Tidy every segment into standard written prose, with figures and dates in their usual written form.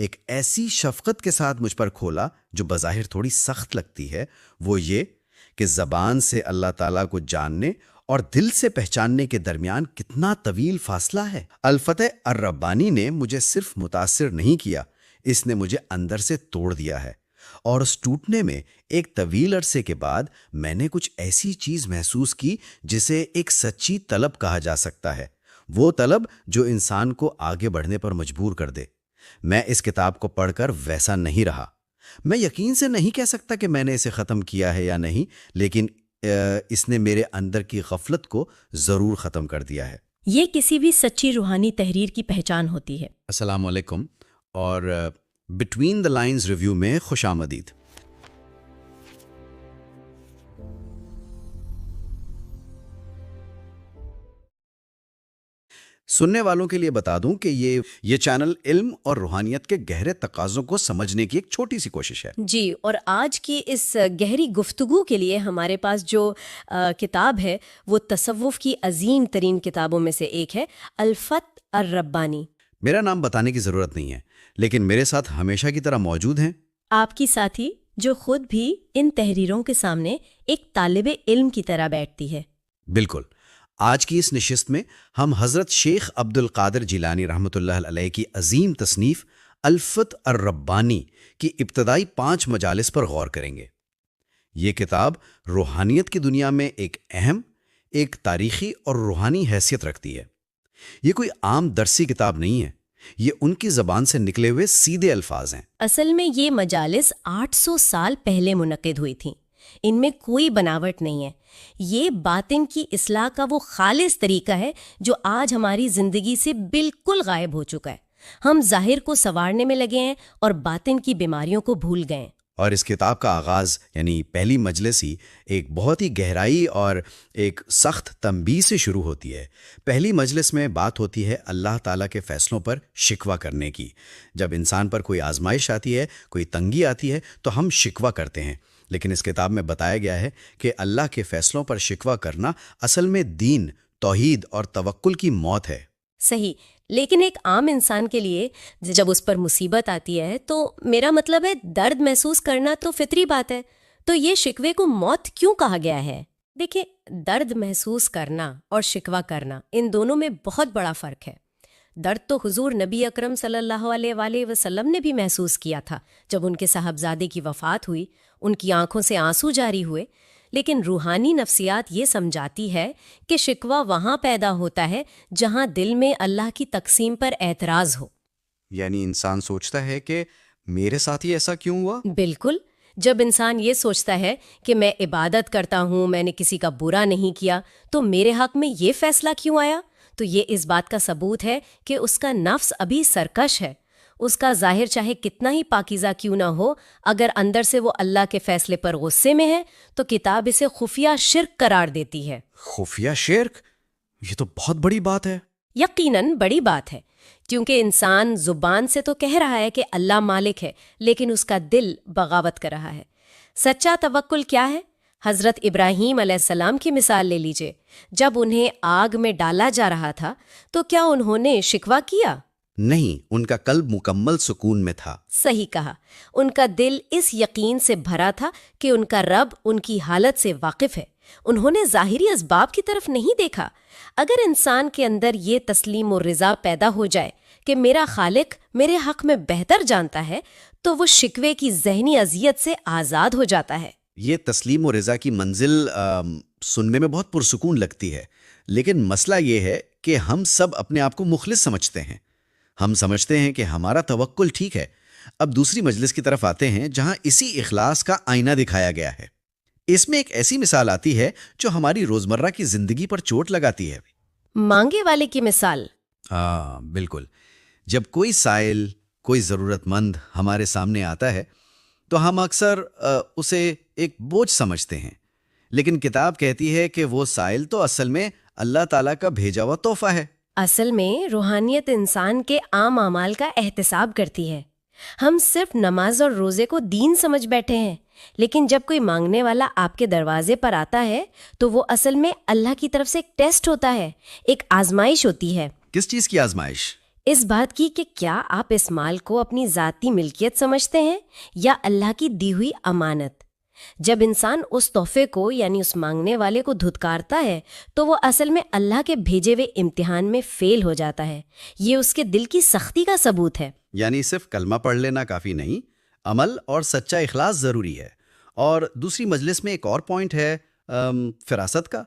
ایک ایسی شفقت کے ساتھ مجھ پر کھولا جو بظاہر تھوڑی سخت لگتی ہے، وہ یہ کہ زبان سے اللہ تعالیٰ کو جاننے اور دل سے پہچاننے کے درمیان کتنا طویل فاصلہ ہے۔ الفتح الربانی نے مجھے صرف متاثر نہیں کیا، اس نے مجھے اندر سے توڑ دیا ہے، اور اس ٹوٹنے میں ایک طویل عرصے کے بعد میں نے کچھ ایسی چیز محسوس کی جسے ایک سچی طلب کہا جا سکتا ہے، وہ طلب جو انسان کو آگے بڑھنے پر مجبور کر دے۔ میں اس کتاب کو پڑھ کر ویسا نہیں رہا۔ میں یقین سے نہیں کہہ سکتا کہ میں نے اسے ختم کیا ہے یا نہیں، لیکن اس نے میرے اندر کی غفلت کو ضرور ختم کر دیا ہے۔ یہ کسی بھی سچی روحانی تحریر کی پہچان ہوتی ہے۔ السلام علیکم اور بٹوین دا لائنز ریویو میں خوش آمدید۔ سننے والوں کے لیے بتا دوں کہ یہ چینل علم اور روحانیت کے گہرے تقاضوں کو سمجھنے کی ایک چھوٹی سی کوشش ہے۔ جی، اور آج کی اس گہری گفتگو کے لیے ہمارے پاس جو کتاب ہے وہ تصوف کی عظیم ترین کتابوں میں سے ایک ہے، الفتح الربانی۔ میرا نام بتانے کی ضرورت نہیں ہے، لیکن میرے ساتھ ہمیشہ کی طرح موجود ہیں آپ کی ساتھی جو خود بھی ان تحریروں کے سامنے ایک طالب علم کی طرح بیٹھتی ہے۔ بالکل۔ آج کی اس نشست میں ہم حضرت شیخ عبد القادر جیلانی رحمۃ اللہ علیہ کی عظیم تصنیف الفتح الربانی کی ابتدائی 5 مجالس پر غور کریں گے۔ یہ کتاب روحانیت کی دنیا میں ایک اہم، ایک تاریخی اور روحانی حیثیت رکھتی ہے۔ یہ کوئی عام درسی کتاب نہیں ہے، یہ ان کی زبان سے نکلے ہوئے سیدھے الفاظ ہیں۔ اصل میں یہ مجالس 800 سال پہلے منعقد ہوئی تھیں، ان میں کوئی بناوٹ نہیں ہے۔ یہ باطن کی اصلاح کا وہ خالص طریقہ ہے جو آج ہماری زندگی سے بالکل غائب ہو چکا ہے۔ ہم ظاہر کو سنوارنے میں لگے ہیں اور باطن کی بیماریوں کو بھول گئے ہیں۔ اور اس کتاب کا آغاز یعنی پہلی مجلس ہی ایک بہت ہی گہرائی اور ایک سخت تنبیہ سے شروع ہوتی ہے۔ پہلی مجلس میں بات ہوتی ہے اللہ تعالیٰ کے فیصلوں پر شکوہ کرنے کی۔ جب انسان پر کوئی آزمائش آتی ہے، کوئی تنگی آتی ہے تو ہم شکوہ کرتے ہیں، لیکن اس کتاب میں بتایا گیا ہے کہ اللہ کے فیصلوں پر شکوہ کرنا اصل میں دین، توحید اور توکل کی موت ہے۔ صحیح، لیکن ایک عام انسان کے لیے جب اس پر مصیبت آتی ہے تو میرا مطلب ہے درد محسوس کرنا تو فطری بات ہے، تو یہ شکوے کو موت کیوں کہا گیا ہے؟ دیکھیں، درد محسوس کرنا اور شکوہ کرنا ان دونوں میں بہت بڑا فرق ہے۔ درد تو حضور نبی اکرم صلی اللہ علیہ وآلہ وسلم نے بھی محسوس کیا تھا جب ان کے صاحبزادے کی وفات ہوئی، ان کی آنکھوں سے آنسو جاری ہوئے، لیکن روحانی نفسیات یہ سمجھاتی ہے کہ شکوہ وہاں پیدا ہوتا ہے جہاں دل میں اللہ کی تقسیم پر اعتراض ہو۔ یعنی انسان سوچتا ہے کہ میرے ساتھ ہی ایسا کیوں ہوا؟ بالکل، جب انسان یہ سوچتا ہے کہ میں عبادت کرتا ہوں، میں نے کسی کا برا نہیں کیا، تو میرے حق میں یہ فیصلہ کیوں آیا؟ تو یہ اس بات کا ثبوت ہے کہ اس کا نفس ابھی سرکش ہے۔ اس کا ظاہر چاہے کتنا ہی پاکیزہ کیوں نہ ہو، اگر اندر سے وہ اللہ کے فیصلے پر غصے میں ہے تو کتاب اسے خفیہ شرک قرار دیتی ہے۔ خفیہ شرک؟ یہ تو بہت بڑی بات ہے۔ یقیناً بڑی بات ہے، کیونکہ انسان زبان سے تو کہہ رہا ہے کہ اللہ مالک ہے، لیکن اس کا دل بغاوت کر رہا ہے۔ سچا توکل کیا ہے؟ حضرت ابراہیم علیہ السلام کی مثال لے لیجئے۔ جب انہیں آگ میں ڈالا جا رہا تھا تو کیا انہوں نے شکوہ کیا؟ نہیں، ان کا قلب مکمل سکون میں تھا۔ صحیح کہا، ان کا دل اس یقین سے بھرا تھا کہ ان کا رب ان کی حالت سے واقف ہے۔ انہوں نے ظاہری اسباب کی طرف نہیں دیکھا۔ اگر انسان کے اندر یہ تسلیم و رضا پیدا ہو جائے کہ میرا خالق میرے حق میں بہتر جانتا ہے، تو وہ شکوے کی ذہنی اذیت سے آزاد ہو جاتا ہے۔ یہ تسلیم و رضا کی منزل سننے میں بہت پرسکون لگتی ہے، لیکن مسئلہ یہ ہے کہ ہم سب اپنے آپ کو مخلص سمجھتے ہیں۔ ہم سمجھتے ہیں کہ ہمارا توکل ٹھیک ہے۔ اب دوسری مجلس کی طرف آتے ہیں جہاں اسی اخلاص کا آئینہ دکھایا گیا ہے۔ اس میں ایک ایسی مثال آتی ہے جو ہماری روزمرہ کی زندگی پر چوٹ لگاتی ہے۔ مانگے والے کی مثال۔ بالکل۔ جب کوئی سائل، کوئی ضرورت مند ہمارے سامنے آتا ہے تو ہم اکثر اسے ایک بوجھ سمجھتے ہیں، لیکن کتاب کہتی ہے کہ وہ سائل تو اصل میں اللہ تعالیٰ کا بھیجا ہوا تحفہ ہے۔ اصل میں روحانیت انسان کے عام اعمال کا احتساب کرتی ہے۔ ہم صرف نماز اور روزے کو دین سمجھ بیٹھے ہیں، لیکن جب کوئی مانگنے والا آپ کے دروازے پر آتا ہے تو وہ اصل میں اللہ کی طرف سے ایک ٹیسٹ ہوتا ہے، ایک آزمائش ہوتی ہے۔ کس چیز کی آزمائش؟ اس بات کی کہ کیا آپ اس مال کو اپنی ذاتی ملکیت سمجھتے ہیں یا اللہ کی دی ہوئی امانت؟ جب انسان اس تحفے کو یعنی اس مانگنے والے کو دھتکارتا ہے تو وہ اصل میں اللہ کے بھیجے ہوئے امتحان میں فیل ہو جاتا ہے۔ یہ اس کے دل کی سختی کا ثبوت ہے۔ یعنی صرف کلمہ پڑھ لینا کافی نہیں، عمل اور سچا اخلاص ضروری ہے۔ اور دوسری مجلس میں ایک اور پوائنٹ ہے فراست کا۔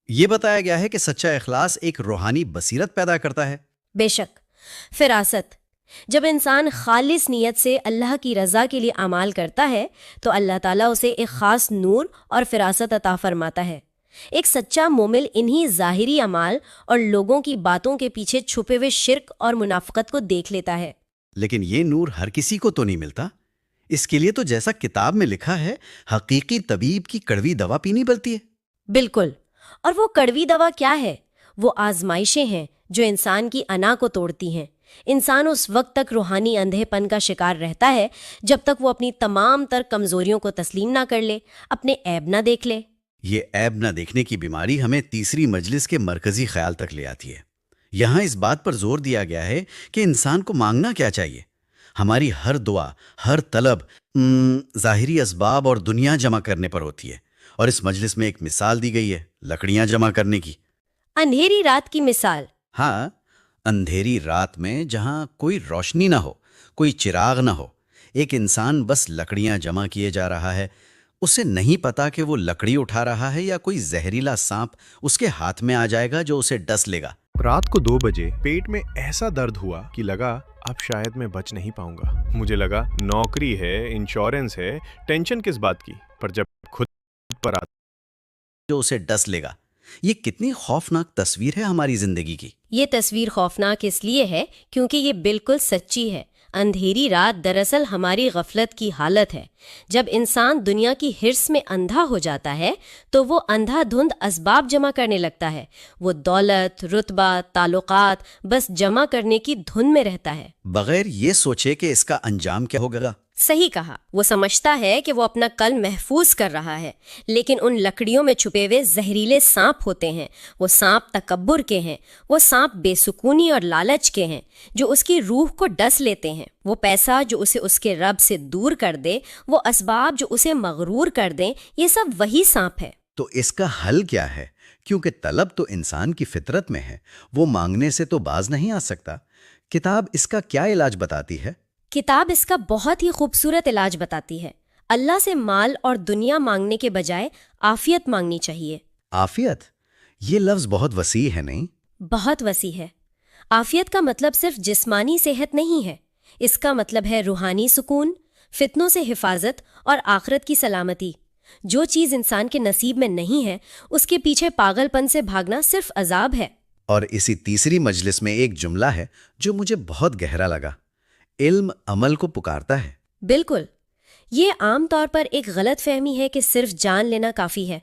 یہ بتایا گیا ہے کہ سچا اخلاص ایک روحانی بصیرت پیدا کرتا ہے۔ بے شک، فراست جب انسان خالص نیت سے اللہ کی رضا کے لیے اعمال کرتا ہے تو اللہ تعالیٰ اسے ایک خاص نور اور فراست عطا فرماتا ہے۔ ایک سچا مومن انہی ظاہری اعمال اور لوگوں کی باتوں کے پیچھے چھپے ہوئے شرک اور منافقت کو دیکھ لیتا ہے۔ لیکن یہ نور ہر کسی کو تو نہیں ملتا۔ اس کے لیے تو جیسا کتاب میں لکھا ہے، حقیقی طبیب کی کڑوی دوا پینی پڑتی ہے۔ بالکل، اور وہ کڑوی دوا کیا ہے؟ وہ آزمائشیں ہیں جو انسان کی انا کو توڑتی ہیں۔ انسان اس وقت تک روحانی اندھے پن کا شکار رہتا ہے جب تک وہ اپنی تمام تر کمزوریوں کو تسلیم نہ کر لے، اپنے عیب نہ دیکھ لے۔ یہ عیب نہ دیکھنے کی بیماری ہمیں تیسری مجلس کے مرکزی خیال تک لے آتی ہے۔ یہاں اس بات پر زور دیا گیا ہے کہ انسان کو مانگنا کیا چاہیے۔ ہماری ہر دعا، ہر طلب ظاہری اسباب اور دنیا جمع کرنے پر ہوتی ہے، اور اس مجلس میں ایک مثال دی گئی ہے لکڑیاں جمع کرنے کی۔ اندھیری رات کی مثال۔ ہاں، اندھیری رات میں جہاں کوئی روشنی نہ ہو، کوئی چراغ نہ ہو، ایک انسان بس لکڑیاں جمع کیے جا رہا ہے۔ اسے نہیں پتا کہ وہ لکڑی اٹھا رہا ہے یا کوئی زہریلا سانپ اس کے ہاتھ میں آ جائے گا جو اسے ڈس لے گا۔ رات کو 2 بجے پیٹ میں ایسا درد ہوا کہ لگا اب شاید میں بچ نہیں پاؤں گا۔ مجھے لگا نوکری ہے، انشورنس ہے، ٹینشن کس بات کی، پر جب خود پر آتا جو اسے ڈس لے گا۔ یہ کتنی خوفناک تصویر ہے ہماری زندگی کی۔ یہ تصویر خوفناک اس لیے ہے کیونکہ یہ بالکل سچی ہے۔ اندھیری رات دراصل ہماری غفلت کی حالت ہے۔ جب انسان دنیا کی حرص میں اندھا ہو جاتا ہے تو وہ اندھا دھند اسباب جمع کرنے لگتا ہے۔ وہ دولت، رتبہ، تعلقات بس جمع کرنے کی دھن میں رہتا ہے، بغیر یہ سوچے کہ اس کا انجام کیا ہوگا۔ صحیح کہا۔ وہ سمجھتا ہے کہ وہ اپنا کل محفوظ کر رہا ہے، لیکن ان لکڑیوں میں چھپے ہوئے زہریلے سانپ ہوتے ہیں۔ وہ سانپ تکبر کے ہیں، وہ سانپ بے سکونی اور لالچ کے ہیں جو اس کی روح کو ڈس لیتے ہیں۔ وہ پیسہ جو اسے اس کے رب سے دور کر دے، وہ اسباب جو اسے مغرور کر دیں، یہ سب وہی سانپ ہے۔ تو اس کا حل کیا ہے؟ کیونکہ طلب تو انسان کی فطرت میں ہے، وہ مانگنے سے تو باز نہیں آ سکتا۔ کتاب اس کا کیا علاج بتاتی ہے؟ کتاب اس کا بہت ہی خوبصورت علاج بتاتی ہے۔ اللہ سے مال اور دنیا مانگنے کے بجائے عافیت مانگنی چاہیے۔ عافیت، یہ لفظ بہت وسیع ہے نہیں؟ بہت وسیع ہے۔ عافیت کا مطلب صرف جسمانی صحت نہیں ہے، اس کا مطلب ہے روحانی سکون، فتنوں سے حفاظت اور آخرت کی سلامتی۔ جو چیز انسان کے نصیب میں نہیں ہے، اس کے پیچھے پاگل پن سے بھاگنا صرف عذاب ہے۔ اور اسی تیسری مجلس میں ایک جملہ ہے جو مجھے بہت گہرا لگا، علم عمل کو پکارتا ہے۔ بالکل، یہ عام طور پر ایک غلط فہمی ہے کہ صرف جان لینا کافی ہے۔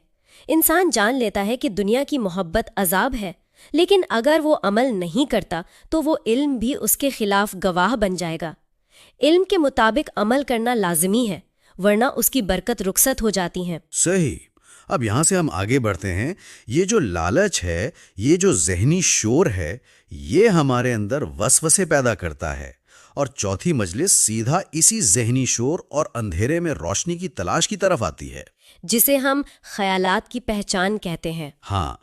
انسان جان لیتا ہے کہ دنیا کی محبت عذاب ہے، لیکن اگر وہ عمل نہیں کرتا تو وہ علم بھی اس کے خلاف گواہ بن جائے گا۔ علم کے مطابق عمل کرنا لازمی ہے، ورنہ اس کی برکت رخصت ہو جاتی ہیں۔ صحیح۔ اب یہاں سے ہم آگے بڑھتے ہیں۔ یہ جو لالچ ہے، یہ جو ذہنی شور ہے، یہ ہمارے اندر وسوسے پیدا کرتا ہے، اور چوتھی مجلس سیدھا اسی ذہنی شور اور اندھیرے میں روشنی کی تلاش کی طرف آتی ہے، جسے ہم خیالات کی پہچان کہتے ہیں۔ ہاں،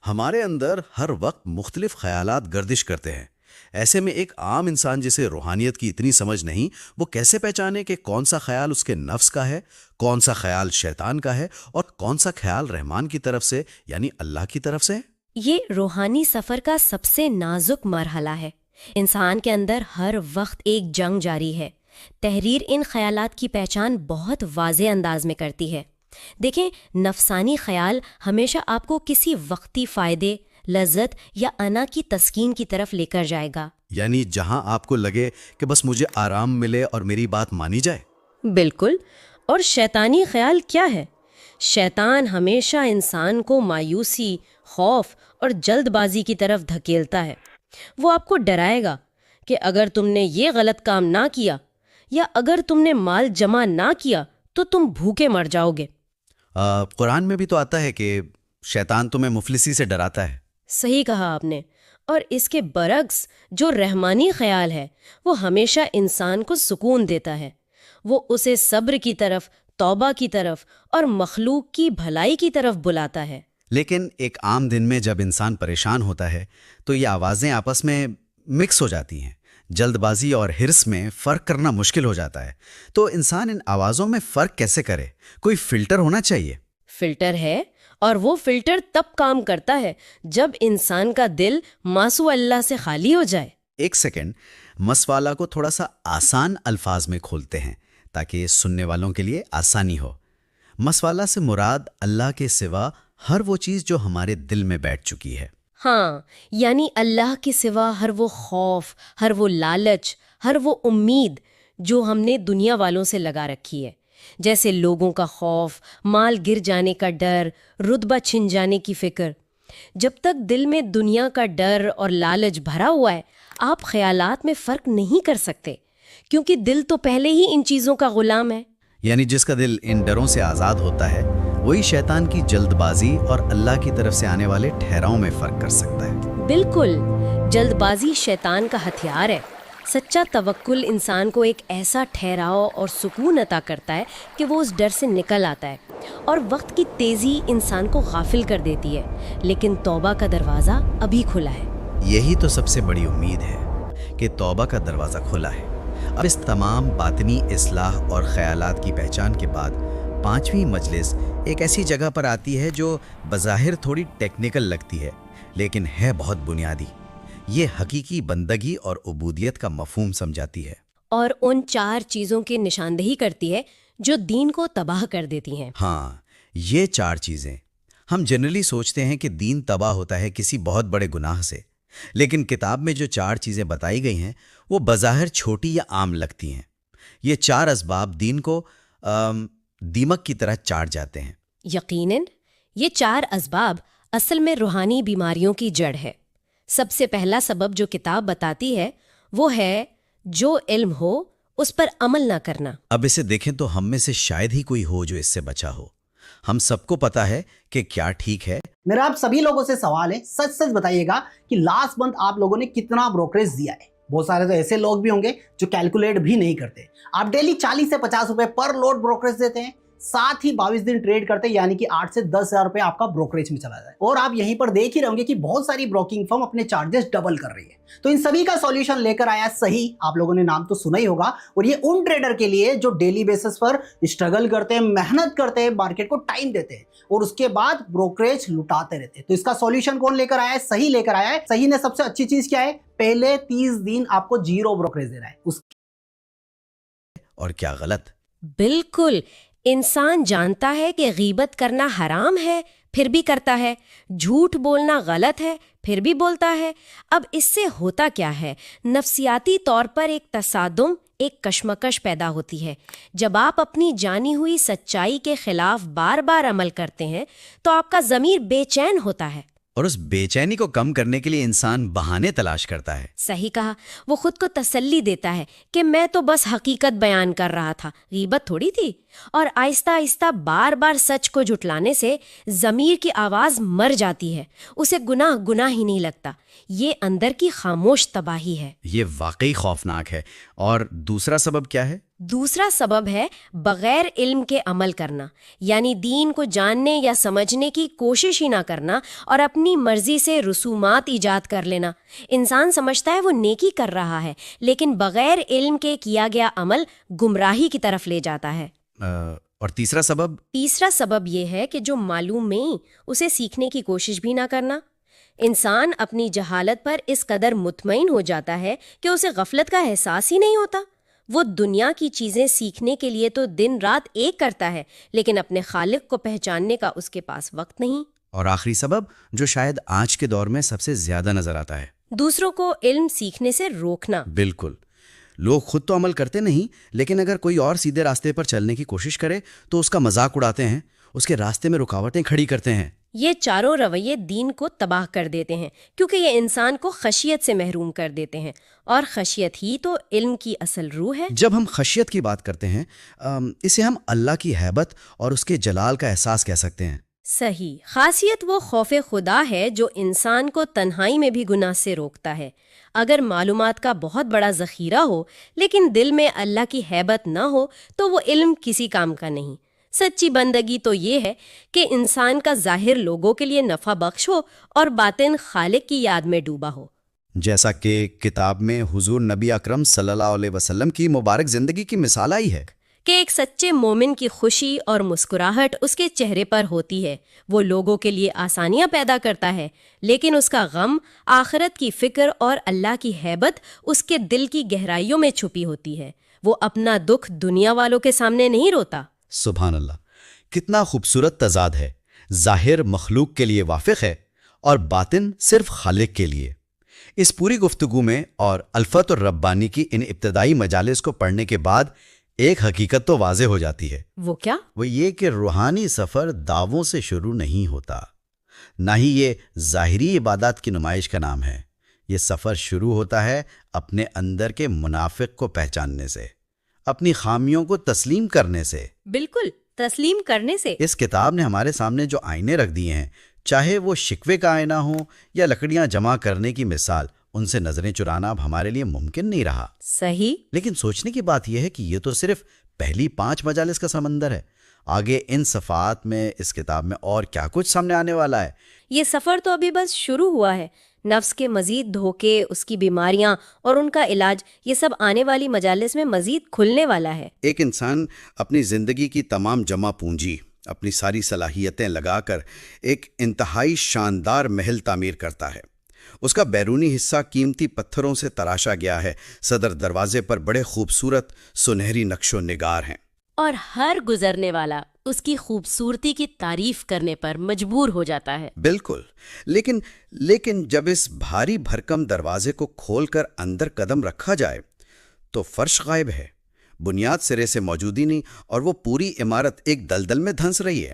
ہمارے اندر ہر وقت مختلف خیالات گردش کرتے ہیں۔ ایسے میں ایک عام انسان جسے روحانیت کی اتنی سمجھ نہیں، وہ کیسے پہچانے کہ کون سا خیال اس کے نفس کا ہے، کون سا خیال شیطان کا ہے، اور کون سا خیال رحمان کی طرف سے یعنی اللہ کی طرف سے؟ یہ روحانی سفر کا سب سے نازک مرحلہ ہے۔ انسان کے اندر ہر وقت ایک جنگ جاری ہے۔ تحریر ان خیالات کی پہچان بہت واضح انداز میں کرتی ہے۔ دیکھیں، نفسانی خیال ہمیشہ آپ کو کسی وقتی فائدے، لذت یا انا کی تسکین کی طرف لے کر جائے گا، یعنی جہاں آپ کو لگے کہ بس مجھے آرام ملے اور میری بات مانی جائے۔ بالکل۔ اور شیطانی خیال کیا ہے؟ شیطان ہمیشہ انسان کو مایوسی، خوف اور جلد بازی کی طرف دھکیلتا ہے۔ وہ آپ کو ڈرائے گا کہ اگر تم نے یہ غلط کام نہ کیا یا اگر تم نے مال جمع نہ کیا تو تم بھوکے مر جاؤ گے۔ قرآن میں بھی تو آتا ہے کہ شیطان تمہیں مفلسی سے ڈراتا ہے۔ صحیح کہا آپ نے، اور اس کے برعکس جو رحمانی خیال ہے وہ ہمیشہ انسان کو سکون دیتا ہے، وہ اسے صبر کی طرف، توبہ کی طرف اور مخلوق کی بھلائی کی طرف بلاتا ہے۔ لیکن ایک عام دن میں جب انسان پریشان ہوتا ہے تو یہ آوازیں آپس میں مکس ہو جاتی ہیں، جلد بازی اور حرص میں فرق کرنا مشکل ہو جاتا ہے۔ تو انسان ان آوازوں میں فرق کیسے کرے؟ کوئی فلٹر ہونا چاہیے۔ فلٹر ہے، اور وہ فلٹر تب کام کرتا ہے جب انسان کا دل ماسو اللہ سے خالی ہو جائے۔ ایک سیکنڈ، مسئلہ کو تھوڑا سا آسان الفاظ میں کھولتے ہیں تاکہ سننے والوں کے لیے آسانی ہو۔ مسئلہ سے مراد اللہ کے سوا ہر وہ چیز جو ہمارے دل میں بیٹھ چکی ہے۔ ہاں، یعنی اللہ کے سوا ہر وہ خوف، ہر وہ لالچ، ہر وہ امید جو ہم نے دنیا والوں سے لگا رکھی ہے، جیسے لوگوں کا خوف، مال گر جانے کا ڈر، رتبہ چھن جانے کی فکر۔ جب تک دل میں دنیا کا ڈر اور لالچ بھرا ہوا ہے، آپ خیالات میں فرق نہیں کر سکتے، کیونکہ دل تو پہلے ہی ان چیزوں کا غلام ہے۔ یعنی جس کا دل ان ڈروں سے آزاد ہوتا ہے وہی شیطان کی جلد بازی اور اللہ کی طرف سے آنے والے ٹھہراؤ میں فرق کر سکتا ہے۔ بالکل، جلد بازی شیطان کا ہتھیار ہے۔ سچا توکل انسان کو ایک ایسا ٹھہراؤ اور سکون عطا کرتا ہے کہ وہ اس ڈر سے نکل آتا ہے، اور وقت کی تیزی انسان کو غافل کر دیتی ہے، لیکن توبہ کا دروازہ ابھی کھلا ہے۔ یہی تو سب سے بڑی امید ہے کہ توبہ کا دروازہ کھلا ہے۔ اب اس تمام باطنی اصلاح اور خیالات کی پہچان کے بعد 5ویں مجلس ایک ایسی جگہ پر آتی ہے جو بظاہر تھوڑی ٹیکنیکل لگتی ہے لیکن ہے بہت بنیادی۔ یہ حقیقی بندگی اور عبودیت کا مفہوم سمجھاتی ہے، اور ان 4 چیزوں کی نشاندہی کرتی ہے جو دین کو تباہ کر دیتی ہیں۔ ہاں، یہ 4 چیزیں۔ ہم جنرلی سوچتے ہیں کہ دین تباہ ہوتا ہے کسی بہت بڑے گناہ سے، لیکن کتاب میں جو 4 چیزیں بتائی گئی ہیں وہ بظاہر چھوٹی یا عام لگتی ہیں۔ یہ 4 اسباب دین کو دیمک کی طرح چاٹ جاتے ہیں۔ یقیناً یہ 4 اسباب اصل میں روحانی بیماریوں کی جڑ ہے۔ سب سے پہلا سبب جو کتاب بتاتی ہے وہ ہے جو علم ہو اس پر عمل نہ کرنا۔ اب اسے دیکھیں تو ہم میں سے شاید ہی کوئی ہو جو اس سے بچا ہو۔ ہم سب کو پتا ہے کہ کیا ٹھیک ہے۔ میرا آپ سبھی لوگوں سے سوال ہے، سچ سچ بتائیے گا کہ لاسٹ منتھ آپ لوگوں نے کتنا بروکریج دیا ہے۔ بہت سارے تو ایسے لوگ بھی ہوں گے جو کیلکولیٹ بھی نہیں کرتے۔ آپ ڈیلی 40 سے 50 روپے پر لوڈ بروکریج دیتے ہیں، ساتھ ہی 22 دن ٹریڈ کرتے ہیں، یعنی کہ 8 سے 10 ہزار روپے آپ کا بروکریج میں چلا جائے۔ اور آپ یہیں پر دیکھ ہی رہے ہوں گے کہ بہت ساری بروکنگ فرم اپنے چارجز ڈبل کر رہی ہے۔ تو ان سبھی کا سولوشن لے کر آیا صحیح، آپ لوگوں نے نام تو سنا ہی ہوگا، اور یہ ان ٹریڈر کے لیے جو ڈیلی بیسس پر اسٹرگل کرتے ہیں، محنت کرتے ہیں، مارکیٹ کو ٹائم دیتے ہیں اور اس کے بعد بروکریج لٹاتے رہتے ہیں۔ تو اس کا سولوشن کون لے کر آیا ہے؟ صحیح لے کر آیا ہے۔ صحیح نے سب سے اچھی چیز کیا ہے؟ پہلے 30 دن آپ کو 0 بروکریج دے رہا ہے۔ اور کیا غلط؟ بالکل، انسان جانتا ہے کہ غیبت کرنا حرام ہے پھر بھی کرتا ہے، جھوٹ بولنا غلط ہے پھر بھی بولتا ہے۔ اب اس سے ہوتا کیا ہے؟ نفسیاتی طور پر ایک تصادم، ایک کشمکش پیدا ہوتی ہے۔ جب آپ اپنی جانی ہوئی سچائی کے خلاف بار بار عمل کرتے ہیں تو آپ کا ضمیر بے چین ہوتا ہے، اور اس بے چینی کو کم کرنے کے لیے انسان بہانے تلاش کرتا ہے۔ صحیح کہا، وہ خود کو تسلی دیتا ہے کہ میں تو بس حقیقت بیان کر رہا تھا، غیبت تھوڑی تھی۔ اور آہستہ آہستہ بار بار سچ کو جھٹلانے سے ضمیر کی آواز مر جاتی ہے، اسے گناہ ہی نہیں لگتا۔ یہ اندر کی خاموش تباہی ہے۔ یہ واقعی خوفناک ہے۔ اور دوسرا سبب کیا ہے؟ دوسرا سبب ہے بغیر علم کے عمل کرنا، یعنی دین کو جاننے یا سمجھنے کی کوشش ہی نہ کرنا اور اپنی مرضی سے رسومات ایجاد کر لینا۔ انسان سمجھتا ہے وہ نیکی کر رہا ہے، لیکن بغیر علم کے کیا گیا عمل گمراہی کی طرف لے جاتا ہے۔ اور تیسرا سبب یہ ہے کہ جو معلوم نہیں اسے سیکھنے کی کوشش بھی نہ کرنا۔ انسان اپنی جہالت پر اس قدر مطمئن ہو جاتا ہے کہ اسے غفلت کا احساس ہی نہیں ہوتا۔ وہ دنیا کی چیزیں سیکھنے کے لیے تو دن رات ایک کرتا ہے، لیکن اپنے خالق کو پہچاننے کا اس کے پاس وقت نہیں۔ اور آخری سبب جو شاید آج کے دور میں سب سے زیادہ نظر آتا ہے، دوسروں کو علم سیکھنے سے روکنا۔ بالکل، لوگ خود تو عمل کرتے نہیں، لیکن اگر کوئی اور سیدھے راستے پر چلنے کی کوشش کرے تو اس کا مذاق اڑاتے ہیں، اس کے راستے میں رکاوٹیں کھڑی کرتے ہیں۔ یہ چاروں رویے دین کو تباہ کر دیتے ہیں، کیونکہ یہ انسان کو خشیت سے محروم کر دیتے ہیں، اور خشیت ہی تو علم کی اصل روح ہے۔ جب ہم خشیت کی بات کرتے ہیں اسے ہم اللہ کی ہیبت اور اس کے جلال کا احساس کہہ سکتے ہیں۔ صحیح، خاصیت وہ خوف خدا ہے جو انسان کو تنہائی میں بھی گناہ سے روکتا ہے۔ اگر معلومات کا بہت بڑا ذخیرہ ہو لیکن دل میں اللہ کی ہیبت نہ ہو تو وہ علم کسی کام کا نہیں۔ سچی بندگی تو یہ ہے کہ انسان کا ظاہر لوگوں کے لیے نفع بخش ہو اور باطن خالق کی یاد میں ڈوبا ہو۔ جیسا کہ کتاب میں حضور نبی اکرم صلی اللہ علیہ وسلم کی مبارک زندگی کی مثال آئی ہے کہ ایک سچے مومن کی خوشی اور مسکراہٹ اس کے چہرے پر ہوتی ہے، وہ لوگوں کے لیے آسانیاں پیدا کرتا ہے، لیکن اس کا غم، آخرت کی فکر اور اللہ کی ہیبت اس کے دل کی گہرائیوں میں چھپی ہوتی ہے۔ وہ اپنا دکھ دنیا والوں کے سامنے نہیں روتا۔ سبحان اللہ، کتنا خوبصورت تضاد ہے۔ ظاہر مخلوق کے لیے وافق ہے اور باطن صرف خالق کے لیے۔ اس پوری گفتگو میں اور الفت الربانی کی ان ابتدائی مجالس کو پڑھنے کے بعد ایک حقیقت تو واضح ہو جاتی ہے، وہ کیا؟ وہ یہ کہ روحانی سفر دعووں سے شروع نہیں ہوتا، نہ ہی یہ ظاہری عبادات کی نمائش کا نام ہے۔ یہ سفر شروع ہوتا ہے اپنے اندر کے منافق کو پہچاننے سے، اپنی خامیوں کو تسلیم کرنے سے۔ بالکل، تسلیم کرنے سے۔ اس کتاب نے ہمارے سامنے جو آئینے رکھ دیے ہیں، چاہے وہ شکوے کا آئینہ ہو یا لکڑیاں جمع کرنے کی مثال، ان سے نظریں چرانا اب ہمارے لیے ممکن نہیں رہا۔ صحیح۔ لیکن سوچنے کی بات یہ ہے کہ یہ تو صرف پہلی 5 مجالس کا سمندر ہے۔ آگے ان صفحات میں اس کتاب میں اور کیا کچھ سامنے آنے والا ہے۔ یہ سفر تو ابھی بس شروع ہوا ہے۔ نفس کے مزید دھوکے، اس کی بیماریاں اور ان کا علاج، یہ سب آنے والی مجالس میں مزید کھلنے والا ہے۔ ایک انسان اپنی زندگی کی تمام جمع پونجی، اپنی ساری صلاحیتیں لگا کر ایک انتہائی شاندار محل تعمیر کرتا ہے۔ اس کا بیرونی حصہ قیمتی پتھروں سے تراشا گیا ہے، صدر دروازے پر بڑے خوبصورت سنہری نقش و نگار ہیں، اور ہر گزرنے والا اس کی خوبصورتی کی تعریف کرنے پر مجبور ہو جاتا ہے۔ بالکل۔ لیکن جب اس بھاری بھرکم دروازے کو کھول کر اندر قدم رکھا جائے تو فرش غائب ہے، بنیاد سرے سے موجود ہی نہیں، اور وہ پوری عمارت ایک دلدل میں دھنس رہی ہے۔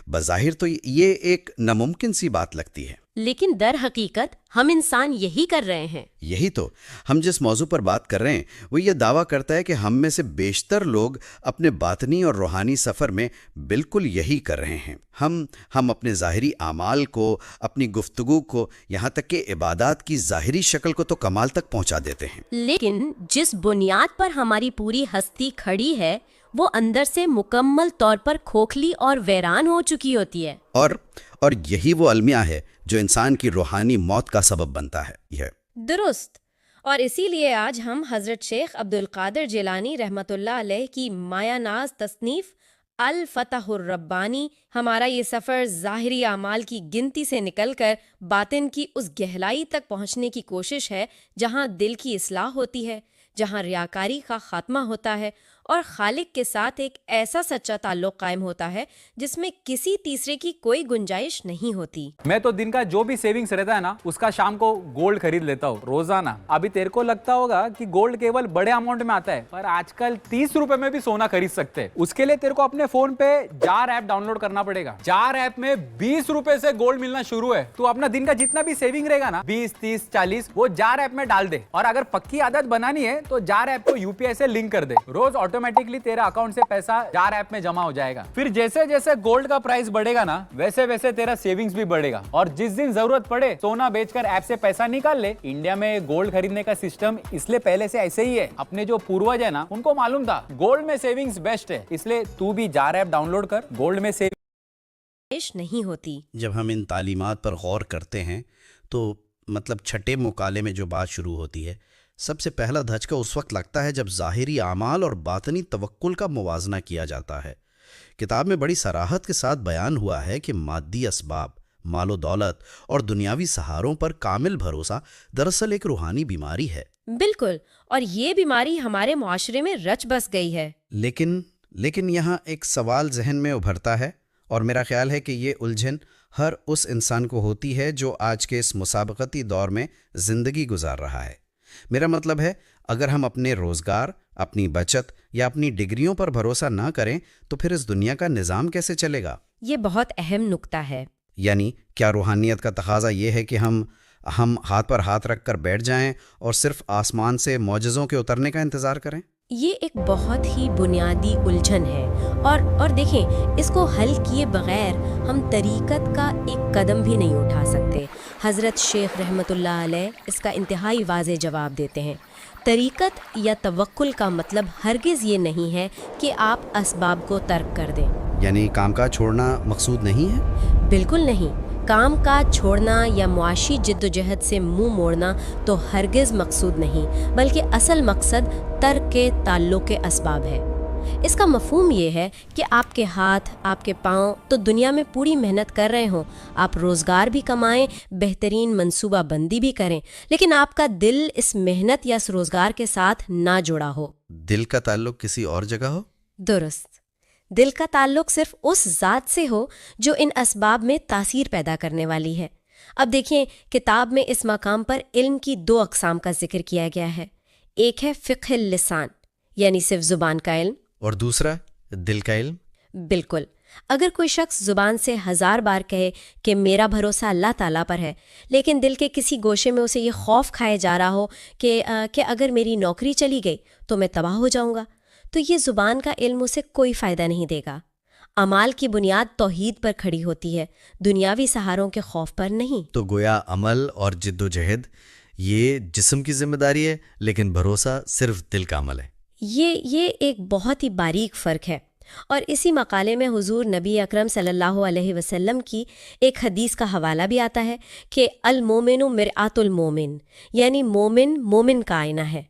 بظاہر تو یہ ایک ناممکن سی بات لگتی ہے، لیکن در حقیقت ہم انسان یہی کر رہے ہیں۔ یہی تو ہم جس موضوع پر بات کر رہے ہیں وہ یہ دعویٰ کرتا ہے کہ ہم میں سے بیشتر لوگ اپنے باطنی اور روحانی سفر میں بالکل یہی کر رہے ہیں۔ ہم اپنے ظاہری اعمال کو، اپنی گفتگو کو، یہاں تک کہ عبادات کی ظاہری شکل کو تو کمال تک پہنچا دیتے ہیں، لیکن جس بنیاد پر ہماری پوری ہستی کھڑی ہے وہ اندر سے مکمل طور پر کھوکھلی اور ویران ہو چکی ہوتی ہے۔ اور یہی وہ المیہ ہے جو انسان کی روحانی موت کا سبب بنتا ہے۔ درست۔ اور اسی لیے آج ہم حضرت شیخ عبدالقادر جیلانی رحمۃ اللہ علیہ کی مایہ ناز تصنیف الفتح الربانی، ہمارا یہ سفر ظاہری اعمال کی گنتی سے نکل کر باطن کی اس گہرائی تک پہنچنے کی کوشش ہے جہاں دل کی اصلاح ہوتی ہے، جہاں ریاکاری کا خاتمہ ہوتا ہے اور خالق کے ساتھ ایک ایسا سچا تعلق قائم ہوتا ہے جس میں کسی تیسرے کی کوئی گنجائش نہیں ہوتی۔ میں تو دن کا جو بھی سیونگز رہتا ہے نا، اس کا شام کو گولڈ خرید لیتا ہوں روزانہ۔ ابھی تیرے کو لگتا ہوگا کہ گولڈ کیول بڑے اماؤنٹ میں آتا ہے، پر آج کل 30 روپے میں بھی سونا خرید سکتے ہیں۔ اس کے لیے تیرے کو اپنے فون پہ جار ایپ ڈاؤن لوڈ کرنا پڑے گا۔ جار ایپ میں 20 روپے سے گولڈ ملنا شروع ہے۔ تو اپنا دن کا جتنا بھی سیونگ رہے گا نا، 20 30 40، وہ جار ایپ میں ڈال دے، اور اگر پکی عادت بنانی ہے تو جار ایپ کو UPI سے لنک کر دے۔ روز آٹومیٹکلی تیرا اکاؤنٹ سے پیسہ جار ایپ میں جمع ہو جائے گا۔ پھر جیسے جیسے گولڈ کا پرائس بڑھے گا نا، ویسے ویسے تیرا سیونگز بھی بڑھے گا، اور جس دن ضرورت پڑے سونا بیچ کر ایپ سے پیسہ نکال لے۔ انڈیا میں گولڈ خریدنے کا سسٹم اس لیے پہلے سے ایسے ہی ہے۔ اپنے جو پوروج ہے نا، ان کو معلوم تھا گولڈ میں سیونگز بیسٹ ہے، اس لیے تو بھی جار ایپ ڈاؤن لوڈ کر، گولڈ میں سیونگز نہیں ہوتی۔ جب ہم ان تعلیمات پر غور کرتے ہیں تو مطلب چھٹے مکالمے میں جو بات شروع ہوتی ہے، سب سے پہلا دھچکا اس وقت لگتا ہے جب ظاہری اعمال اور باطنی توکل کا موازنہ کیا جاتا ہے۔ کتاب میں بڑی صراحت کے ساتھ بیان ہوا ہے کہ مادی اسباب، مال و دولت اور دنیاوی سہاروں پر کامل بھروسہ دراصل ایک روحانی بیماری ہے۔ بالکل، اور یہ بیماری ہمارے معاشرے میں رچ بس گئی ہے۔ لیکن یہاں ایک سوال ذہن میں ابھرتا ہے، اور میرا خیال ہے کہ یہ الجھن ہر اس انسان کو ہوتی ہے جو آج کے اس مسابقتی دور میں زندگی گزار رہا ہے۔ میرا مطلب ہے، اگر ہم اپنے روزگار، اپنی بچت یا اپنی ڈگریوں پر بھروسہ نہ کریں تو پھر اس دنیا کا نظام کیسے چلے گا؟ یہ بہت اہم نکتہ ہے۔ یعنی کیا روحانیت کا تقاضا یہ ہے کہ ہم ہاتھ پر ہاتھ رکھ کر بیٹھ جائیں اور صرف آسمان سے معجزوں کے اترنے کا انتظار کریں؟ یہ ایک بہت ہی بنیادی الجھن ہے اور دیکھیں اس کو حل کیے بغیر ہم طریقت کا ایک قدم بھی نہیں اٹھا سکتے۔ حضرت شیخ رحمۃ اللہ علیہ اس کا انتہائی واضح جواب دیتے ہیں۔ طریقت یا توکل کا مطلب ہرگز یہ نہیں ہے کہ آپ اسباب کو ترک کر دیں۔ یعنی کام کاج چھوڑنا مقصود نہیں ہے؟ بالکل نہیں۔ کام کاج چھوڑنا یا معاشی جد و جہد سے منہ موڑنا تو ہرگز مقصود نہیں، بلکہ اصل مقصد ترک کے تعلق کے اسباب ہے۔ اس کا مفہوم یہ ہے کہ آپ کے ہاتھ، آپ کے پاؤں تو دنیا میں پوری محنت کر رہے ہوں، آپ روزگار بھی کمائیں، بہترین منصوبہ بندی بھی کریں، لیکن آپ کا دل اس محنت یا اس روزگار کے ساتھ نہ جڑا ہو۔ دل کا تعلق کسی اور جگہ ہو؟ درست۔ دل کا تعلق صرف اس ذات سے ہو جو ان اسباب میں تاثیر پیدا کرنے والی ہے۔ اب دیکھیں کتاب میں اس مقام پر علم کی 2 اقسام کا ذکر کیا گیا ہے۔ ایک ہے فقہ اللسان، یعنی صرف زبان کا علم، اور دوسرا دل کا علم؟ بالکل۔ اگر کوئی شخص زبان سے 1000 بار کہے کہ میرا بھروسہ اللہ تعالیٰ پر ہے، لیکن دل کے کسی گوشے میں اسے یہ خوف کھائے جا رہا ہو کہ اگر میری نوکری چلی گئی تو میں تباہ ہو جاؤں گا، تو یہ زبان کا علم اسے کوئی فائدہ نہیں دے گا۔ اعمال کی بنیاد توحید پر کھڑی ہوتی ہے، دنیاوی سہاروں کے خوف پر نہیں۔ تو گویا عمل اور جد و جہد یہ جسم کی ذمہ داری ہے، لیکن بھروسہ صرف دل کا عمل ہے۔ یہ ایک بہت ہی باریک فرق ہے، اور اسی مقالے میں حضور نبی اکرم صلی اللہ علیہ وسلم کی ایک حدیث کا حوالہ بھی آتا ہے کہ المومن مرآت المومن، یعنی مومن مومن کا آئینہ ہے۔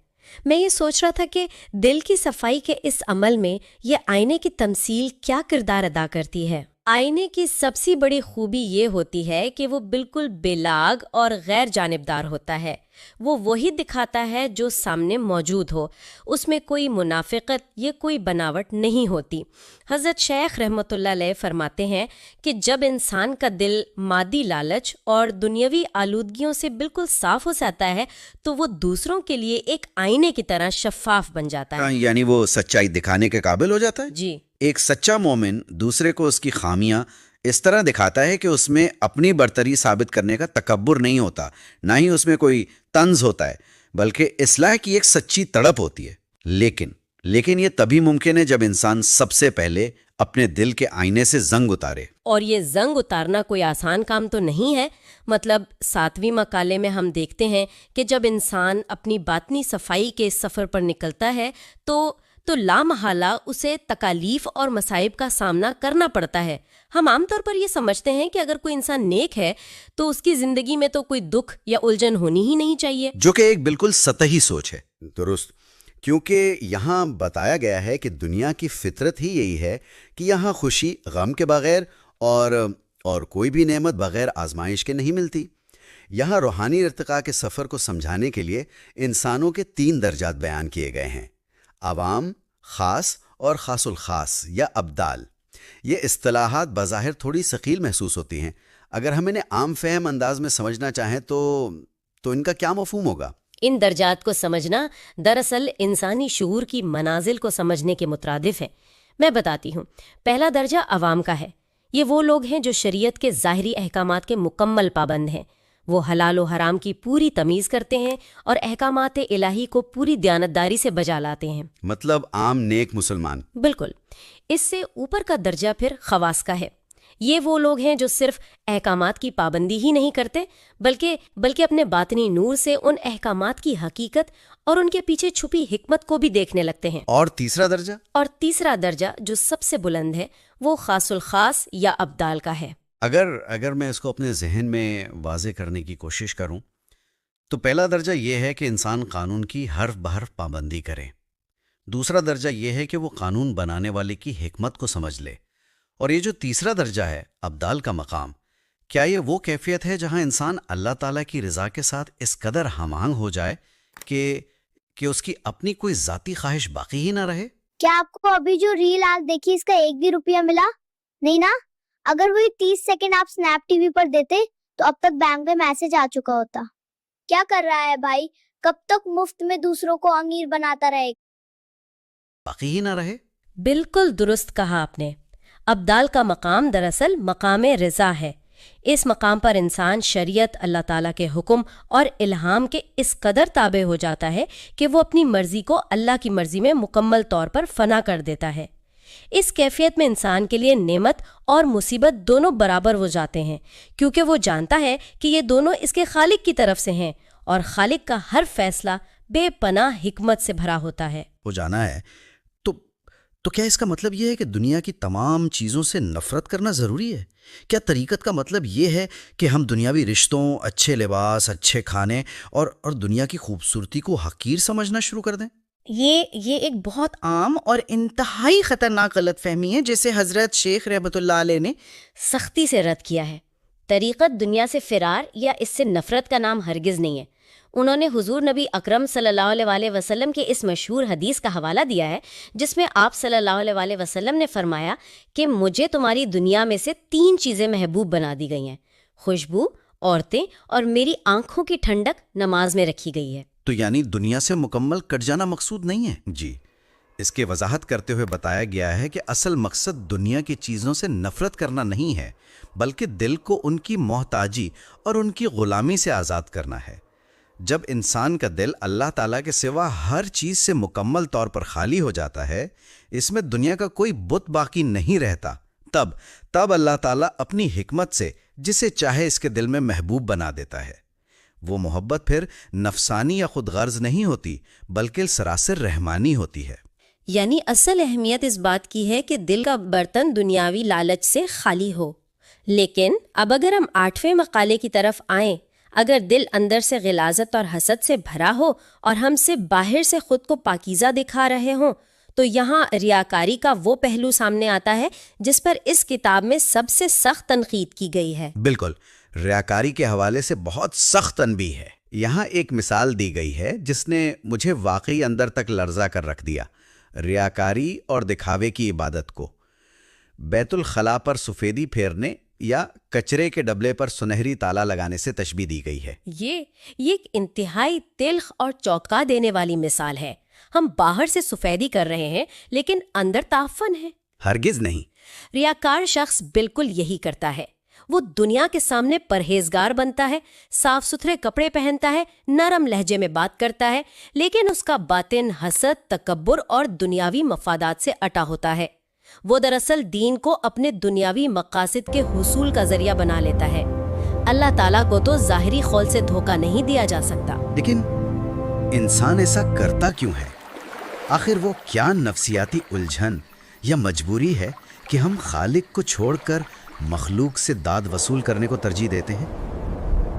میں یہ سوچ رہا تھا کہ دل کی صفائی کے اس عمل میں یہ آئینے کی تمثیل کیا کردار ادا کرتی ہے؟ آئینے کی سب سے بڑی خوبی یہ ہوتی ہے کہ وہ بالکل بے لاگ اور غیر جانبدار ہوتا ہے۔ وہ وہی دکھاتا ہے جو سامنے موجود ہو، اس میں کوئی منافقت یا کوئی بناوٹ نہیں ہوتی۔ حضرت شیخ رحمۃ اللہ علیہ فرماتے ہیں کہ جب انسان کا دل مادی لالچ اور دنیاوی آلودگیوں سے بالکل صاف ہو جاتا ہے تو وہ دوسروں کے لیے ایک آئینے کی طرح شفاف بن جاتا ہے۔ یعنی وہ سچائی دکھانے کے قابل ہو جاتا ہے؟ جی۔ ایک سچا مومن دوسرے کو اس کی خامیاں اس طرح دکھاتا ہے کہ اس میں اپنی برتری ثابت کرنے کا تکبر نہیں ہوتا، نہ ہی اس میں کوئی طنز ہوتا ہے، بلکہ اصلاح کی ایک سچی تڑپ ہوتی ہے۔ لیکن یہ تبھی ممکن ہے جب انسان سب سے پہلے اپنے دل کے آئینے سے زنگ اتارے۔ اور یہ زنگ اتارنا کوئی آسان کام تو نہیں ہے۔ مطلب 7ویں مقالے میں ہم دیکھتے ہیں کہ جب انسان اپنی باطنی صفائی کے سفر پر نکلتا ہے تو لامحالہ اسے تکالیف اور مصائب کا سامنا کرنا پڑتا ہے۔ ہم عام طور پر یہ سمجھتے ہیں کہ اگر کوئی انسان نیک ہے تو اس کی زندگی میں تو کوئی دکھ یا الجھن ہونی ہی نہیں چاہیے، جو کہ ایک بالکل سطحی سوچ ہے۔ درست، کیونکہ یہاں بتایا گیا ہے کہ دنیا کی فطرت ہی یہی ہے کہ یہاں خوشی غم کے بغیر اور کوئی بھی نعمت بغیر آزمائش کے نہیں ملتی۔ یہاں روحانی ارتقاء کے سفر کو سمجھانے کے لیے انسانوں کے 3 درجات بیان کیے گئے ہیں: عوام، خاص اور خاص الخاص یا ابدال۔ یہ اصطلاحات بظاہر تھوڑی ثقیل محسوس ہوتی ہیں۔ اگر ہم انہیں عام فہم انداز میں سمجھنا چاہیں تو ان کا کیا مفہوم ہوگا؟ ان درجات کو سمجھنا دراصل انسانی شعور کی منازل کو سمجھنے کے مترادف ہے۔ میں بتاتی ہوں۔ پہلا درجہ عوام کا ہے۔ یہ وہ لوگ ہیں جو شریعت کے ظاہری احکامات کے مکمل پابند ہیں۔ وہ حلال و حرام کی پوری تمیز کرتے ہیں اور احکامات الہی کو پوری دیانتداری سے بجا لاتے ہیں۔ مطلب عام نیک مسلمان۔ بالکل۔ اس سے اوپر کا درجہ پھر خواص کا ہے۔ یہ وہ لوگ ہیں جو صرف احکامات کی پابندی ہی نہیں کرتے بلکہ اپنے باطنی نور سے ان احکامات کی حقیقت اور ان کے پیچھے چھپی حکمت کو بھی دیکھنے لگتے ہیں۔ اور تیسرا درجہ؟ اور تیسرا درجہ جو سب سے بلند ہے وہ خاص الخاص یا ابدال کا ہے۔ اگر میں اس کو اپنے ذہن میں واضح کرنے کی کوشش کروں تو پہلا درجہ یہ ہے کہ انسان قانون کی حرف بحرف پابندی کرے۔ دوسرا درجہ یہ ہے کہ وہ قانون بنانے والے کی حکمت کو سمجھ لے۔ اور یہ جو تیسرا درجہ ہے ابدال کا مقام، کیا یہ وہ کیفیت ہے جہاں انسان اللہ تعالیٰ کی رضا کے ساتھ اس قدر ہم آہنگ ہو جائے کہ اس کی اپنی کوئی ذاتی خواہش باقی ہی نہ رہے؟ کیا آپ کو ابھی جو ریل آج دیکھی اس کا 1 بھی روپیہ ملا؟ نہیں نا؟ اگر وہی 30 سیکنڈ آپ سنیپ ٹی وی پر دیتے تو اب تک بینک میں میسج آ چکا ہوتا۔ کیا کر رہا ہے بھائی؟ کب تک مفت میں دوسروں کو امیر بناتا رہے؟ باقی ہی نہ رہے؟ بالکل درست کہا آپ نے۔ ابدال کا مقام دراصل مقام رضا ہے۔ اس مقام پر انسان شریعت، اللہ تعالیٰ کے حکم اور الہام کے اس قدر تابع ہو جاتا ہے کہ وہ اپنی مرضی کو اللہ کی مرضی میں مکمل طور پر فنا کر دیتا ہے۔ اس کیفیت میں انسان کے لیے نعمت اور مصیبت دونوں برابر ہو جاتے ہیں، کیونکہ وہ جانتا ہے کہ یہ دونوں اس کے خالق کی طرف سے ہیں اور خالق کا ہر فیصلہ بے پناہ حکمت سے بھرا ہوتا ہے۔ ہو جانا ہے تو کیا اس کا مطلب یہ ہے کہ دنیا کی تمام چیزوں سے نفرت کرنا ضروری ہے؟ کیا طریقت کا مطلب یہ ہے کہ ہم دنیاوی رشتوں، اچھے لباس، اچھے کھانے اور دنیا کی خوبصورتی کو حقیر سمجھنا شروع کر دیں؟ یہ ایک بہت عام اور انتہائی خطرناک غلط فہمی ہے جسے حضرت شیخ رحمۃ اللہ علیہ نے سختی سے رد کیا ہے۔ طریقت دنیا سے فرار یا اس سے نفرت کا نام ہرگز نہیں ہے۔ انہوں نے حضور نبی اکرم صلی اللہ علیہ وسلم کے اس مشہور حدیث کا حوالہ دیا ہے جس میں آپ صلی اللہ علیہ وسلم نے فرمایا کہ مجھے تمہاری دنیا میں سے 3 چیزیں محبوب بنا دی گئی ہیں: خوشبو، عورتیں اور میری آنکھوں کی ٹھنڈک نماز میں رکھی گئی ہے۔ تو یعنی دنیا سے مکمل کٹ جانا مقصود نہیں ہے؟ جی، اس کی وضاحت کرتے ہوئے بتایا گیا ہے کہ اصل مقصد دنیا کی چیزوں سے نفرت کرنا نہیں ہے، بلکہ دل کو ان کی محتاجی اور ان کی غلامی سے آزاد کرنا ہے۔ جب انسان کا دل اللہ تعالیٰ کے سوا ہر چیز سے مکمل طور پر خالی ہو جاتا ہے، اس میں دنیا کا کوئی بت باقی نہیں رہتا، تب اللہ تعالیٰ اپنی حکمت سے جسے چاہے اس کے دل میں محبوب بنا دیتا ہے۔ وہ محبت پھر نفسانی یا خود غرض نہیں ہوتی، بلکہ سراسر رحمانی ہوتی ہے۔ یعنی اصل اہمیت اس بات کی ہے کہ دل کا برتن دنیاوی لالچ سے خالی ہو۔ لیکن اب اگر ہم 8ویں مقالے کی طرف آئیں، اگر دل اندر سے غلاظت اور حسد سے بھرا ہو اور ہم سے باہر سے خود کو پاکیزہ دکھا رہے ہوں، تو یہاں ریاکاری کا وہ پہلو سامنے آتا ہے جس پر اس کتاب میں سب سے سخت تنقید کی گئی ہے۔ بالکل، ریاکاری کے حوالے سے بہت سخت تنبیہ ہے۔ یہاں ایک مثال دی گئی ہے جس نے مجھے واقعی اندر تک لرزا کر رکھ دیا۔ ریاکاری اور دکھاوے کی عبادت کو بیت الخلاء پر سفیدی پھیرنے یا کچرے کے ڈبلے پر سنہری تالا لگانے سے تشبیہ دی گئی ہے۔ یہ ایک انتہائی تلخ اور چونکا دینے والی مثال ہے۔ ہم باہر سے سفیدی کر رہے ہیں لیکن اندر تعفن ہے۔ ہرگز نہیں۔ ریاکار شخص بالکل یہی کرتا ہے۔ وہ دنیا کے سامنے پرہیزگار بنتا ہے، صاف ستھرے کپڑے پہنتا ہے، نرم لہجے میں بات کرتا ہے، لیکن اس کا باطن حسد، تکبر اور دنیاوی مفادات سے اٹا ہوتا ہے۔ وہ دراصل دین کو اپنے دنیاوی مقاصد کے حصول کا ذریعہ بنا لیتا ہے۔ اللہ تعالیٰ کو تو ظاہری خول سے دھوکہ نہیں دیا جا سکتا۔ لیکن انسان ایسا کرتا کیوں ہے؟ آخر وہ کیا نفسیاتی الجھن یا مجبوری ہے کہ ہم خالق کو چھوڑ کر مخلوق سے داد وصول کرنے کو ترجیح دیتے ہیں؟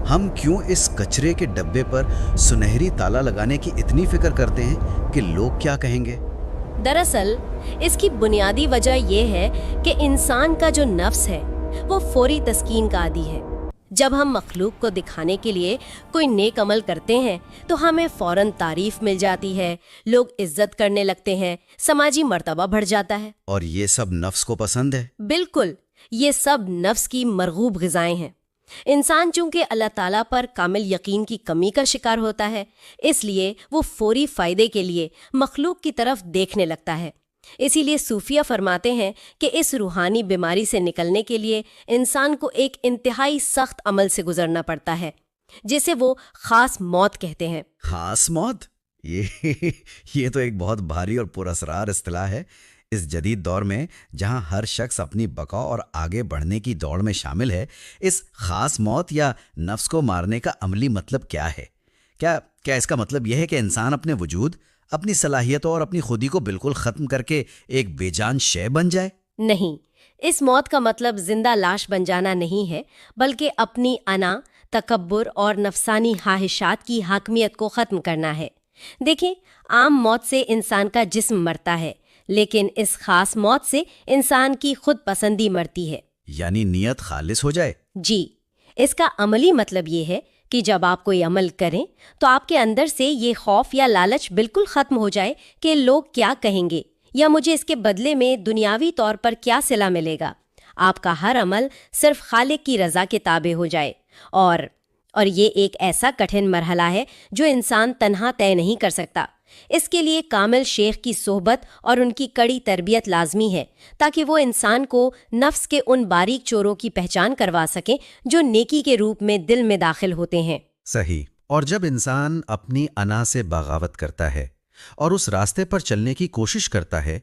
ہم کیوں اس کچرے کے ڈبے پر سنہری تالا لگانے کی اتنی فکر کرتے ہیں کہ لوگ کیا کہیں گے؟ دراصل اس کی بنیادی وجہ یہ ہے کہ انسان کا جو نفس ہے وہ فوری تسکین کا عادی ہے۔ جب ہم مخلوق کو دکھانے کے لیے کوئی نیک عمل کرتے ہیں تو ہمیں فوراً تعریف مل جاتی ہے، لوگ عزت کرنے لگتے ہیں، سماجی مرتبہ بڑھ جاتا ہے۔ اور یہ سب نفس کو پسند ہے؟ بالکل، یہ سب نفس کی مرغوب غذائیں ہیں۔ انسان چونکہ اللہ تعالیٰ پر کامل یقین کی کمی کا شکار ہوتا ہے، اس لیے وہ فوری فائدے کے لیے مخلوق کی طرف دیکھنے لگتا ہے۔ اسی لیے صوفیہ فرماتے ہیں کہ اس روحانی بیماری سے نکلنے کے لیے انسان کو ایک انتہائی سخت عمل سے گزرنا پڑتا ہے جسے وہ خاص موت کہتے ہیں۔ خاص موت؟ یہ تو ایک بہت بھاری اور پراسرار اصطلاح ہے۔ اس جدید دور میں جہاں ہر شخص اپنی بقا اور آگے بڑھنے کی دوڑ میں شامل ہے، اس خاص موت یا نفس کو مارنے کا عملی مطلب کیا ہے؟ کیا اس کا مطلب یہ ہے کہ انسان اپنے وجود، اپنی صلاحیتوں اور اپنی خودی کو بالکل ختم کر کے ایک بے جان شے بن جائے؟ نہیں، اس موت کا مطلب زندہ لاش بن جانا نہیں ہے، بلکہ اپنی انا، تکبر اور نفسانی خواہشات کی حاکمیت کو ختم کرنا ہے۔ دیکھیں، عام موت سے انسان کا جسم مرتا ہے، لیکن اس خاص موت سے انسان کی خود پسندی مرتی ہے۔ یعنی نیت خالص ہو جائے؟ جی، اس کا عملی مطلب یہ ہے کہ جب آپ کوئی عمل کریں تو آپ کے اندر سے یہ خوف یا لالچ بالکل ختم ہو جائے کہ لوگ کیا کہیں گے یا مجھے اس کے بدلے میں دنیاوی طور پر کیا صلہ ملے گا۔ آپ کا ہر عمل صرف خالق کی رضا کے تابع ہو جائے، اور یہ ایک ایسا کٹھن مرحلہ ہے جو انسان تنہا طے نہیں کر سکتا۔ اس کے لیے کامل شیخ کی صحبت اور ان کی کڑی تربیت لازمی ہے تاکہ وہ انسان کو نفس کے ان باریک چوروں کی پہچان کروا سکیں جو نیکی کے روپ میں دل میں داخل ہوتے ہیں۔ صحیح۔ اور جب انسان اپنی انا سے بغاوت کرتا ہے اور اس راستے پر چلنے کی کوشش کرتا ہے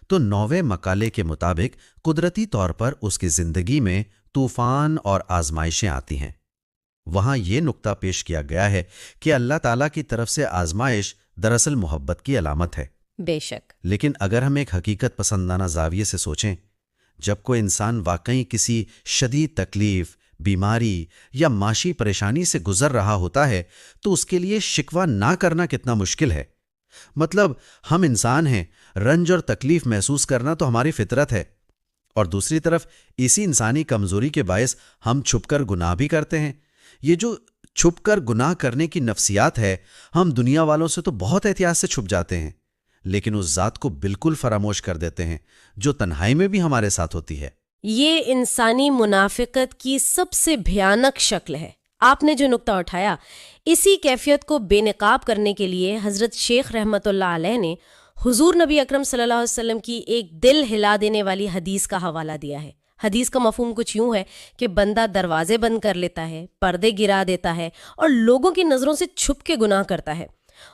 تو 9ویں مقالے کے مطابق قدرتی طور پر اس کی زندگی میں طوفان اور آزمائشیں آتی ہیں۔ وہاں یہ نقطہ پیش کیا گیا ہے کہ اللہ تعالیٰ کی طرف سے آزمائش دراصل محبت کی علامت ہے۔ بے شک۔ لیکن اگر ہم ایک حقیقت پسندانہ زاویے سے سوچیں، جب کوئی انسان واقعی کسی شدید تکلیف، بیماری یا معاشی پریشانی سے گزر رہا ہوتا ہے تو اس کے لیے شکوہ نہ کرنا کتنا مشکل ہے۔ مطلب ہم انسان ہیں، رنج اور تکلیف محسوس کرنا تو ہماری فطرت ہے، اور دوسری طرف اسی انسانی کمزوری کے باعث ہم چھپ کر گناہ بھی کرتے ہیں۔ یہ جو چھپ کر گناہ کرنے کی نفسیات ہے، ہم دنیا والوں سے تو بہت احتیاط سے چھپ جاتے ہیں، لیکن اس ذات کو بالکل فراموش کر دیتے ہیں جو تنہائی میں بھی ہمارے ساتھ ہوتی ہے۔ یہ انسانی منافقت کی سب سے بھیانک شکل ہے۔ آپ نے جو نقطہ اٹھایا، اسی کیفیت کو بے نقاب کرنے کے لیے حضرت شیخ رحمۃ اللہ علیہ نے حضور نبی اکرم صلی اللہ علیہ وسلم کی ایک دل ہلا دینے والی حدیث کا حوالہ دیا ہے۔ حدیث کا مفہوم کچھ یوں ہے کہ بندہ دروازے بند کر لیتا ہے، پردے گرا دیتا ہے اور لوگوں کی نظروں سے چھپ کے گناہ کرتا ہے۔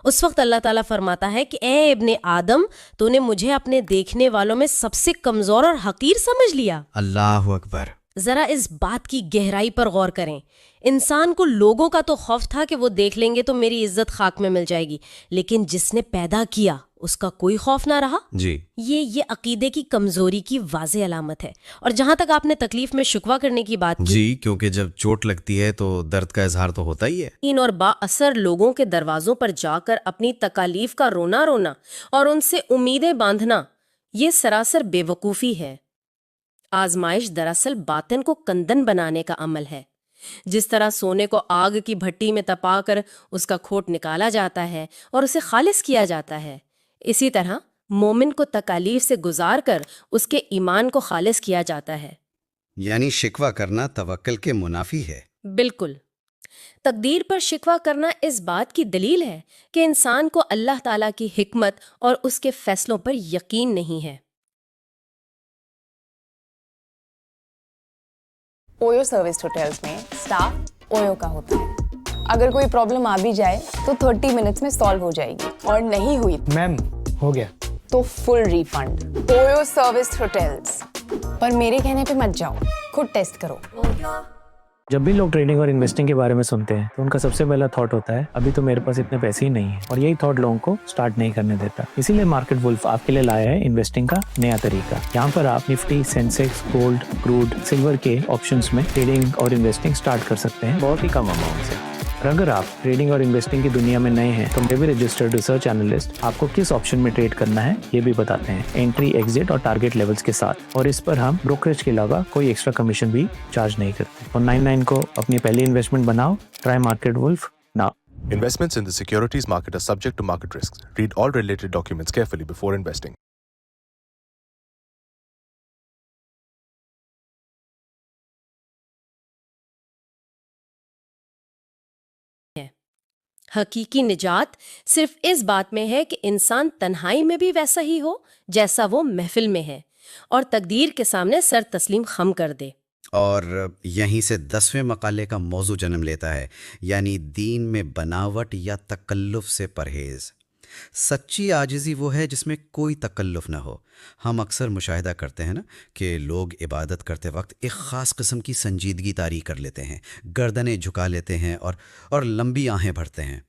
اس وقت اللہ تعالیٰ فرماتا ہے کہ اے ابن آدم، تو نے مجھے اپنے دیکھنے والوں میں سب سے کمزور اور حقیر سمجھ لیا۔ اللہ اکبر۔ ذرا اس بات کی گہرائی پر غور کریں۔ انسان کو لوگوں کا تو خوف تھا کہ وہ دیکھ لیں گے تو میری عزت خاک میں مل جائے گی، لیکن جس نے پیدا کیا اس کا کوئی خوف نہ رہا۔ جی، یہ عقیدے کی کمزوری کی واضح علامت ہے۔ اور جہاں تک آپ نے تکلیف میں شکوہ کرنے کی بات کی، جی، کیونکہ جب چوٹ لگتی ہے تو درد کا اظہار تو ہوتا ہی ہے۔ ان اور با اثر لوگوں کے دروازوں پر جا کر اپنی تکالیف کا رونا اور ان سے امیدیں باندھنا، یہ سراسر بے وقوفی ہے۔ آزمائش دراصل باطن کو کندن بنانے کا عمل ہے۔ جس طرح سونے کو آگ کی بھٹی میں تپا کر اس کا کھوٹ نکالا جاتا ہے اور اسے خالص کیا جاتا ہے، اسی طرح مومن کو تکالیف سے گزار کر اس کے ایمان کو خالص کیا جاتا ہے۔ یعنی شکوہ کرنا توکل کے منافی ہے۔ بالکل۔ تقدیر پر شکوہ کرنا اس بات کی دلیل ہے کہ انسان کو اللہ تعالیٰ کی حکمت اور اس کے فیصلوں پر یقین نہیں ہے۔ اویو سروس ہوٹلز میں سٹاف اویو کا ہوتا ہے۔ اگر کوئی پرابلم آ بھی جائے تو 30 منٹس میں سالو ہو جائے گی، اور نہیں ہوئی میم ہو گیا تو فل ریفنڈ۔ اویو سروس ہوٹلز۔ پر میرے کہنے پہ مت جاؤ، خود ٹیسٹ کرو۔ جب بھی لوگ ٹریڈنگ اور انویسٹنگ کے بارے میں سنتے ہیں تو ان کا سب سے پہلا تھاٹ ہوتا ہے ابھی تو میرے پاس اتنے پیسے ہی نہیں ہیں، اور یہی تھاٹ لوگوں کو سٹارٹ نہیں کرنے دیتا۔ اسی لیے مارکیٹ وولف آپ کے لیے لایا ہے انویسٹنگ کا نیا طریقہ۔ یہاں پر آپ Nifty, Sensex, gold, crude, silver کے آپشنز میں ٹریڈنگ اور انویسٹنگ سٹارٹ کر سکتے ہیں بہت ہی کم اماؤنٹ سے۔ اور اگر آپ ٹریڈنگ اور انویسٹنگ کی دنیا میں نئے ہیں تو میں بھی رجسٹرڈ ریسرچ اینالسٹ آپ کو کس آپشن میں ٹریڈ کرنا ہے یہ بھی بتاتے ہیں، انٹری، ایگزٹ اور ٹارگیٹ لیولز کے ساتھ، اور اس پر ہم بروکریج کے علاوہ کوئی ایکسٹرا کمیشن بھی چارج نہیں کرتے۔ اور 99 کو اپنی پہلی انویسٹمنٹ بناؤ۔ Try Market Wolf now. Investments in the securities market are subject to market risks. Read all related documents carefully before investing. حقیقی نجات صرف اس بات میں ہے کہ انسان تنہائی میں بھی ویسا ہی ہو جیسا وہ محفل میں ہے، اور تقدیر کے سامنے سر تسلیم خم کر دے۔ اور یہیں سے 10ویں مقالے کا موضوع جنم لیتا ہے، یعنی دین میں بناوٹ یا تکلف سے پرہیز۔ سچی عاجزی وہ ہے جس میں کوئی تکلف نہ ہو۔ ہم اکثر مشاہدہ کرتے ہیں نا کہ لوگ عبادت کرتے وقت ایک خاص قسم کی سنجیدگی طاری کر لیتے ہیں، گردنیں جھکا لیتے ہیں اور لمبی آہیں بھرتے ہیں۔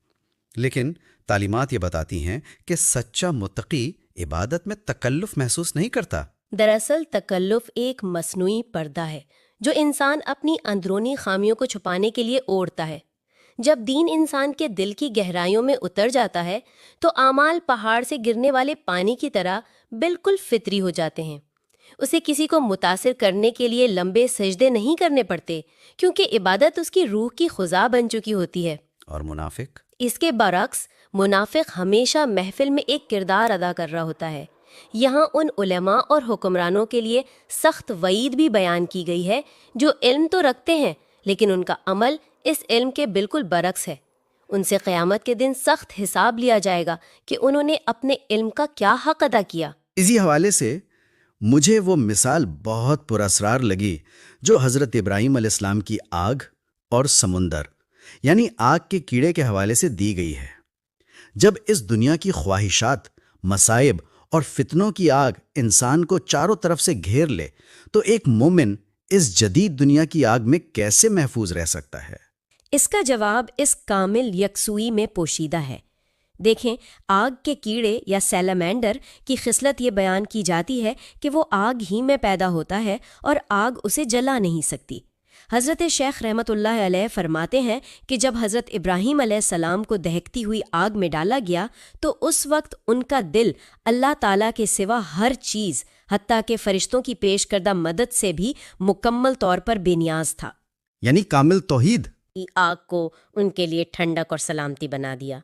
لیکن تعلیمات یہ بتاتی ہیں کہ سچا متقی عبادت میں تکلف محسوس نہیں کرتا۔ دراصل تکلف ایک مصنوعی پردہ ہے جو انسان اپنی اندرونی خامیوں کو چھپانے کے لیے اوڑھتا ہے۔ جب دین انسان کے دل کی گہرائیوں میں اتر جاتا ہے تو اعمال پہاڑ سے گرنے والے پانی کی طرح بالکل فطری ہو جاتے ہیں۔ اسے کسی کو متاثر کرنے کے لیے لمبے سجدے نہیں کرنے پڑتے، کیونکہ عبادت اس کی روح کی غذا بن چکی ہوتی ہے۔ اور منافق؟ اس کے برعکس منافق ہمیشہ محفل میں ایک کردار ادا کر رہا ہوتا ہے۔ یہاں ان علماء اور حکمرانوں کے لیے سخت وعید بھی بیان کی گئی ہے جو علم تو رکھتے ہیں لیکن ان کا عمل اس علم کے بالکل برعکس ہے۔ ان سے قیامت کے دن سخت حساب لیا جائے گا کہ انہوں نے اپنے علم کا کیا حق ادا کیا۔ اسی حوالے سے مجھے وہ مثال بہت پراسرار لگی جو حضرت ابراہیم علیہ السلام کی آگ اور سمندر یعنی آگ کے کیڑے کے حوالے سے دی گئی ہے۔ جب اس دنیا کی خواہشات، مصائب اور فتنوں کی آگ انسان کو چاروں طرف سے گھیر لے تو ایک مومن اس جدید دنیا کی آگ میں کیسے محفوظ رہ سکتا ہے؟ اس کا جواب اس کامل یکسوئی میں پوشیدہ ہے۔ دیکھیں، آگ کے کیڑے یا سیلامینڈر کی خصلت یہ بیان کی جاتی ہے کہ وہ آگ ہی میں پیدا ہوتا ہے اور آگ اسے جلا نہیں سکتی۔ حضرت شیخ رحمۃ اللہ علیہ فرماتے ہیں کہ جب حضرت ابراہیم علیہ السلام کو دہکتی ہوئی آگ میں ڈالا گیا تو اس وقت ان کا دل اللہ تعالیٰ کے سوا ہر چیز حتیٰ کہ فرشتوں کی پیش کردہ مدد سے بھی مکمل طور پر بے نیاز تھا، یعنی کامل توحید۔ آگ کو ان کے لیے ٹھنڈک اور سلامتی بنا دیا۔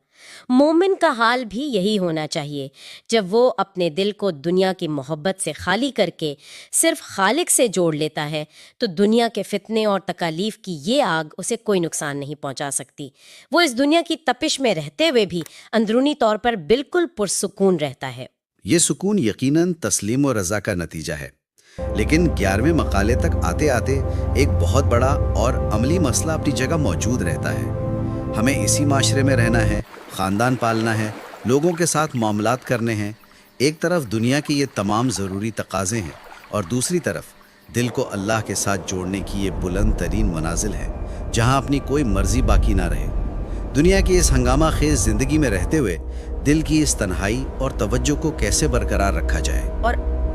مومن کا حال بھی یہی ہونا چاہیے۔ جب وہ اپنے دل کو دنیا کی محبت سے خالی کر کے صرف خالق سے جوڑ لیتا ہے تو دنیا کے فتنے اور تکالیف کی یہ آگ اسے کوئی نقصان نہیں پہنچا سکتی۔ وہ اس دنیا کی تپش میں رہتے ہوئے بھی اندرونی طور پر بالکل پرسکون رہتا ہے۔ یہ سکون یقیناً تسلیم و رضا کا نتیجہ ہے، لیکن 11ویں مقالے تک آتے آتے ایک بہت بڑا اور عملی مسئلہ اپنی جگہ موجود رہتا ہے۔ ہمیں اسی معاشرے میں رہنا ہے، خاندان پالنا ہے، لوگوں کے ساتھ معاملات کرنے ہیں۔ ایک طرف دنیا کے یہ تمام ضروری تقاضے ہیں اور دوسری طرف دل کو اللہ کے ساتھ جوڑنے کی یہ بلند ترین منازل ہے جہاں اپنی کوئی مرضی باقی نہ رہے۔ دنیا کی اس ہنگامہ خیز زندگی میں رہتے ہوئے دل کی اس تنہائی اور توجہ کو کیسے برقرار رکھا جائے؟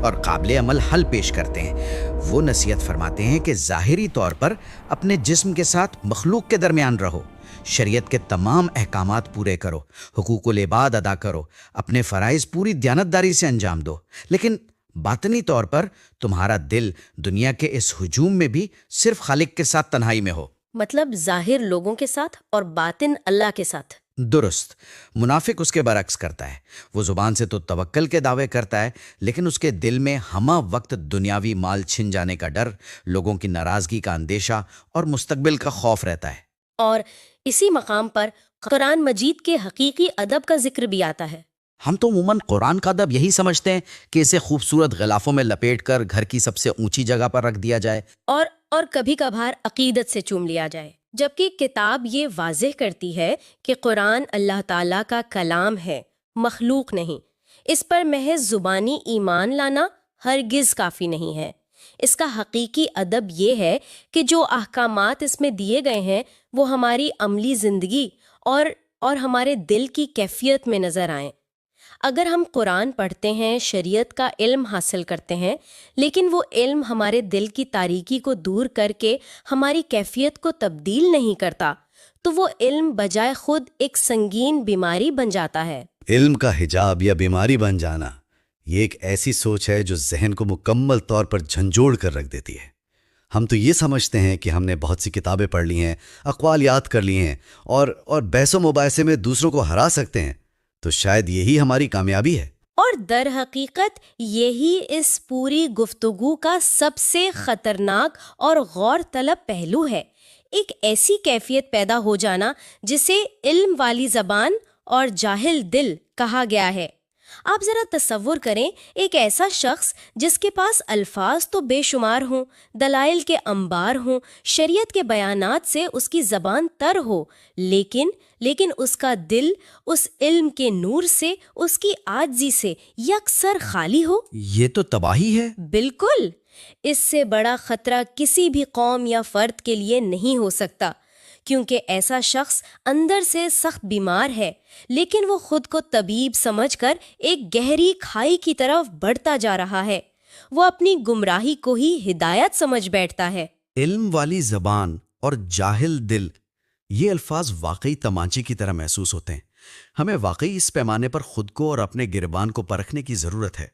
اور قابل عمل حل پیش کرتے ہیں۔ وہ نصیحت فرماتے ہیں کہ ظاہری طور پر اپنے جسم کے ساتھ مخلوق کے درمیان رہو، شریعت کے تمام احکامات پورے کرو، حقوق العباد ادا کرو، اپنے فرائض پوری دیانتداری سے انجام دو، لیکن باطنی طور پر تمہارا دل دنیا کے اس ہجوم میں بھی صرف خالق کے ساتھ تنہائی میں ہو۔ مطلب ظاہر لوگوں کے ساتھ اور باطن اللہ کے ساتھ۔ درست۔ منافق اس کے برعکس کرتا ہے، وہ زبان سے تو توکل کے دعوے کرتا ہے لیکن اس کے دل میں ہمہ وقت دنیاوی مال چھن جانے کا ڈر، لوگوں کی ناراضگی کا اندیشہ اور مستقبل کا خوف رہتا ہے۔ اور اسی مقام پر قرآن مجید کے حقیقی ادب کا ذکر بھی آتا ہے۔ ہم تو عموماً قرآن کا ادب یہی سمجھتے ہیں کہ اسے خوبصورت غلافوں میں لپیٹ کر گھر کی سب سے اونچی جگہ پر رکھ دیا جائے اور کبھی کبھار عقیدت سے چوم لیا جائے، جبکہ کتاب یہ واضح کرتی ہے کہ قرآن اللہ تعالیٰ کا کلام ہے، مخلوق نہیں۔ اس پر محض زبانی ایمان لانا ہرگز کافی نہیں ہے۔ اس کا حقیقی ادب یہ ہے کہ جو احکامات اس میں دیے گئے ہیں وہ ہماری عملی زندگی اور ہمارے دل کی کیفیت میں نظر آئیں۔ اگر ہم قرآن پڑھتے ہیں، شریعت کا علم حاصل کرتے ہیں، لیکن وہ علم ہمارے دل کی تاریکی کو دور کر کے ہماری کیفیت کو تبدیل نہیں کرتا تو وہ علم بجائے خود ایک سنگین بیماری بن جاتا ہے۔ علم کا حجاب یا بیماری بن جانا، یہ ایک ایسی سوچ ہے جو ذہن کو مکمل طور پر جھنجھوڑ کر رکھ دیتی ہے۔ ہم تو یہ سمجھتے ہیں کہ ہم نے بہت سی کتابیں پڑھ لی ہیں، اقوال یاد کر لی ہیں اور بحث و مباحثے میں دوسروں کو ہرا سکتے ہیں، تو شاید یہی ہماری کامیابی ہے۔ اور در حقیقت یہی اس پوری گفتگو کا سب سے خطرناک اور غور طلب پہلو ہے، ایک ایسی کیفیت پیدا ہو جانا جسے علم والی زبان اور جاہل دل کہا گیا ہے۔ آپ ذرا تصور کریں ایک ایسا شخص جس کے پاس الفاظ تو بے شمار ہوں، دلائل کے انبار ہوں، شریعت کے بیانات سے اس کی زبان تر ہو، لیکن اس کا دل اس علم کے نور سے، اس کی عاجزی سے یکسر خالی ہو۔ یہ تو تباہی ہے۔ بالکل، اس سے بڑا خطرہ کسی بھی قوم یا فرد کے لیے نہیں ہو سکتا، کیونکہ ایسا شخص اندر سے سخت بیمار ہے لیکن وہ خود کو طبیب سمجھ کر ایک گہری کھائی کی طرف بڑھتا جا رہا ہے۔ وہ اپنی گمراہی کو ہی ہدایت سمجھ بیٹھتا ہے۔ علم والی زبان اور جاہل دل، یہ الفاظ واقعی تمانچے کی طرح محسوس ہوتے ہیں۔ ہمیں واقعی اس پیمانے پر خود کو اور اپنے گربان کو پرکھنے کی ضرورت ہے۔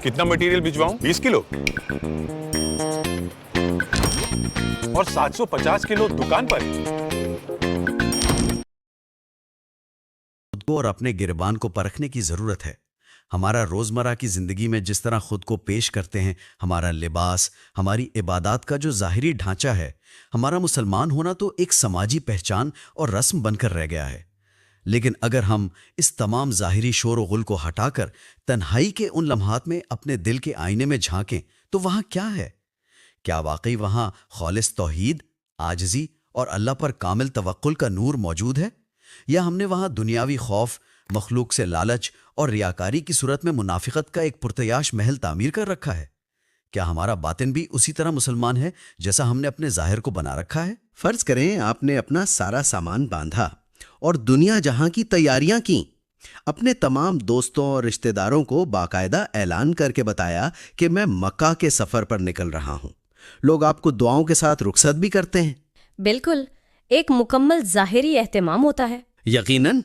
کتنا مٹیریل بھجواؤں؟ 20 کلو اور 750 کلو دکان پر۔ خود کو اور اپنے گربان کو پرکھنے کی ضرورت ہے۔ ہمارا روزمرہ کی زندگی میں جس طرح خود کو پیش کرتے ہیں، ہمارا لباس، ہماری عبادات کا جو ظاہری ڈھانچہ ہے، ہمارا مسلمان ہونا تو ایک سماجی پہچان اور رسم بن کر رہ گیا ہے۔ لیکن اگر ہم اس تمام ظاہری شور و غل کو ہٹا کر تنہائی کے ان لمحات میں اپنے دل کے آئینے میں جھانکیں تو وہاں کیا ہے؟ کیا واقعی وہاں خالص توحید، عاجزی اور اللہ پر کامل توکل کا نور موجود ہے؟ یا ہم نے وہاں دنیاوی خوف، مخلوق سے لالچ اور ریاکاری کی صورت میں منافقت کا ایک پرتیاش محل تعمیر کر رکھا ہے؟ کیا ہمارا باطن بھی اسی طرح مسلمان ہے جیسا ہم نے اپنے ظاہر کو بنا رکھا ہے؟ فرض کریں آپ نے اپنا سارا سامان باندھا اور دنیا جہاں کی تیاریاں کیں، اپنے تمام دوستوں اور رشتہ داروں کو باقاعدہ اعلان کر کے بتایا کہ میں مکہ کے سفر پر نکل رہا ہوں، لوگ آپ کو دعاؤں کے ساتھ رخصت بھی کرتے ہیں۔ بالکل، ایک مکمل ظاہری اہتمام ہوتا ہے۔ یقیناً،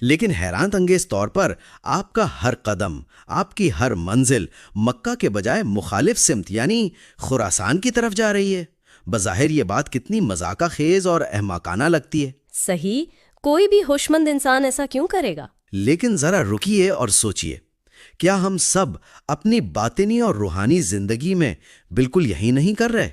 لیکن حیران انگیز طور پر آپ کا ہر قدم، آپ کی ہر منزل مکہ کے بجائے مخالف سمت یعنی خراسان کی طرف جا رہی ہے۔ بظاہر یہ بات کتنی مذاقہ خیز اور احمقانہ لگتی ہے۔ صحیح، کوئی بھی ہوشمند انسان ایسا کیوں کرے گا؟ لیکن ذرا رکیے اور سوچئے، کیا ہم سب اپنی باطنی اور روحانی زندگی میں بالکل یہی نہیں کر رہے؟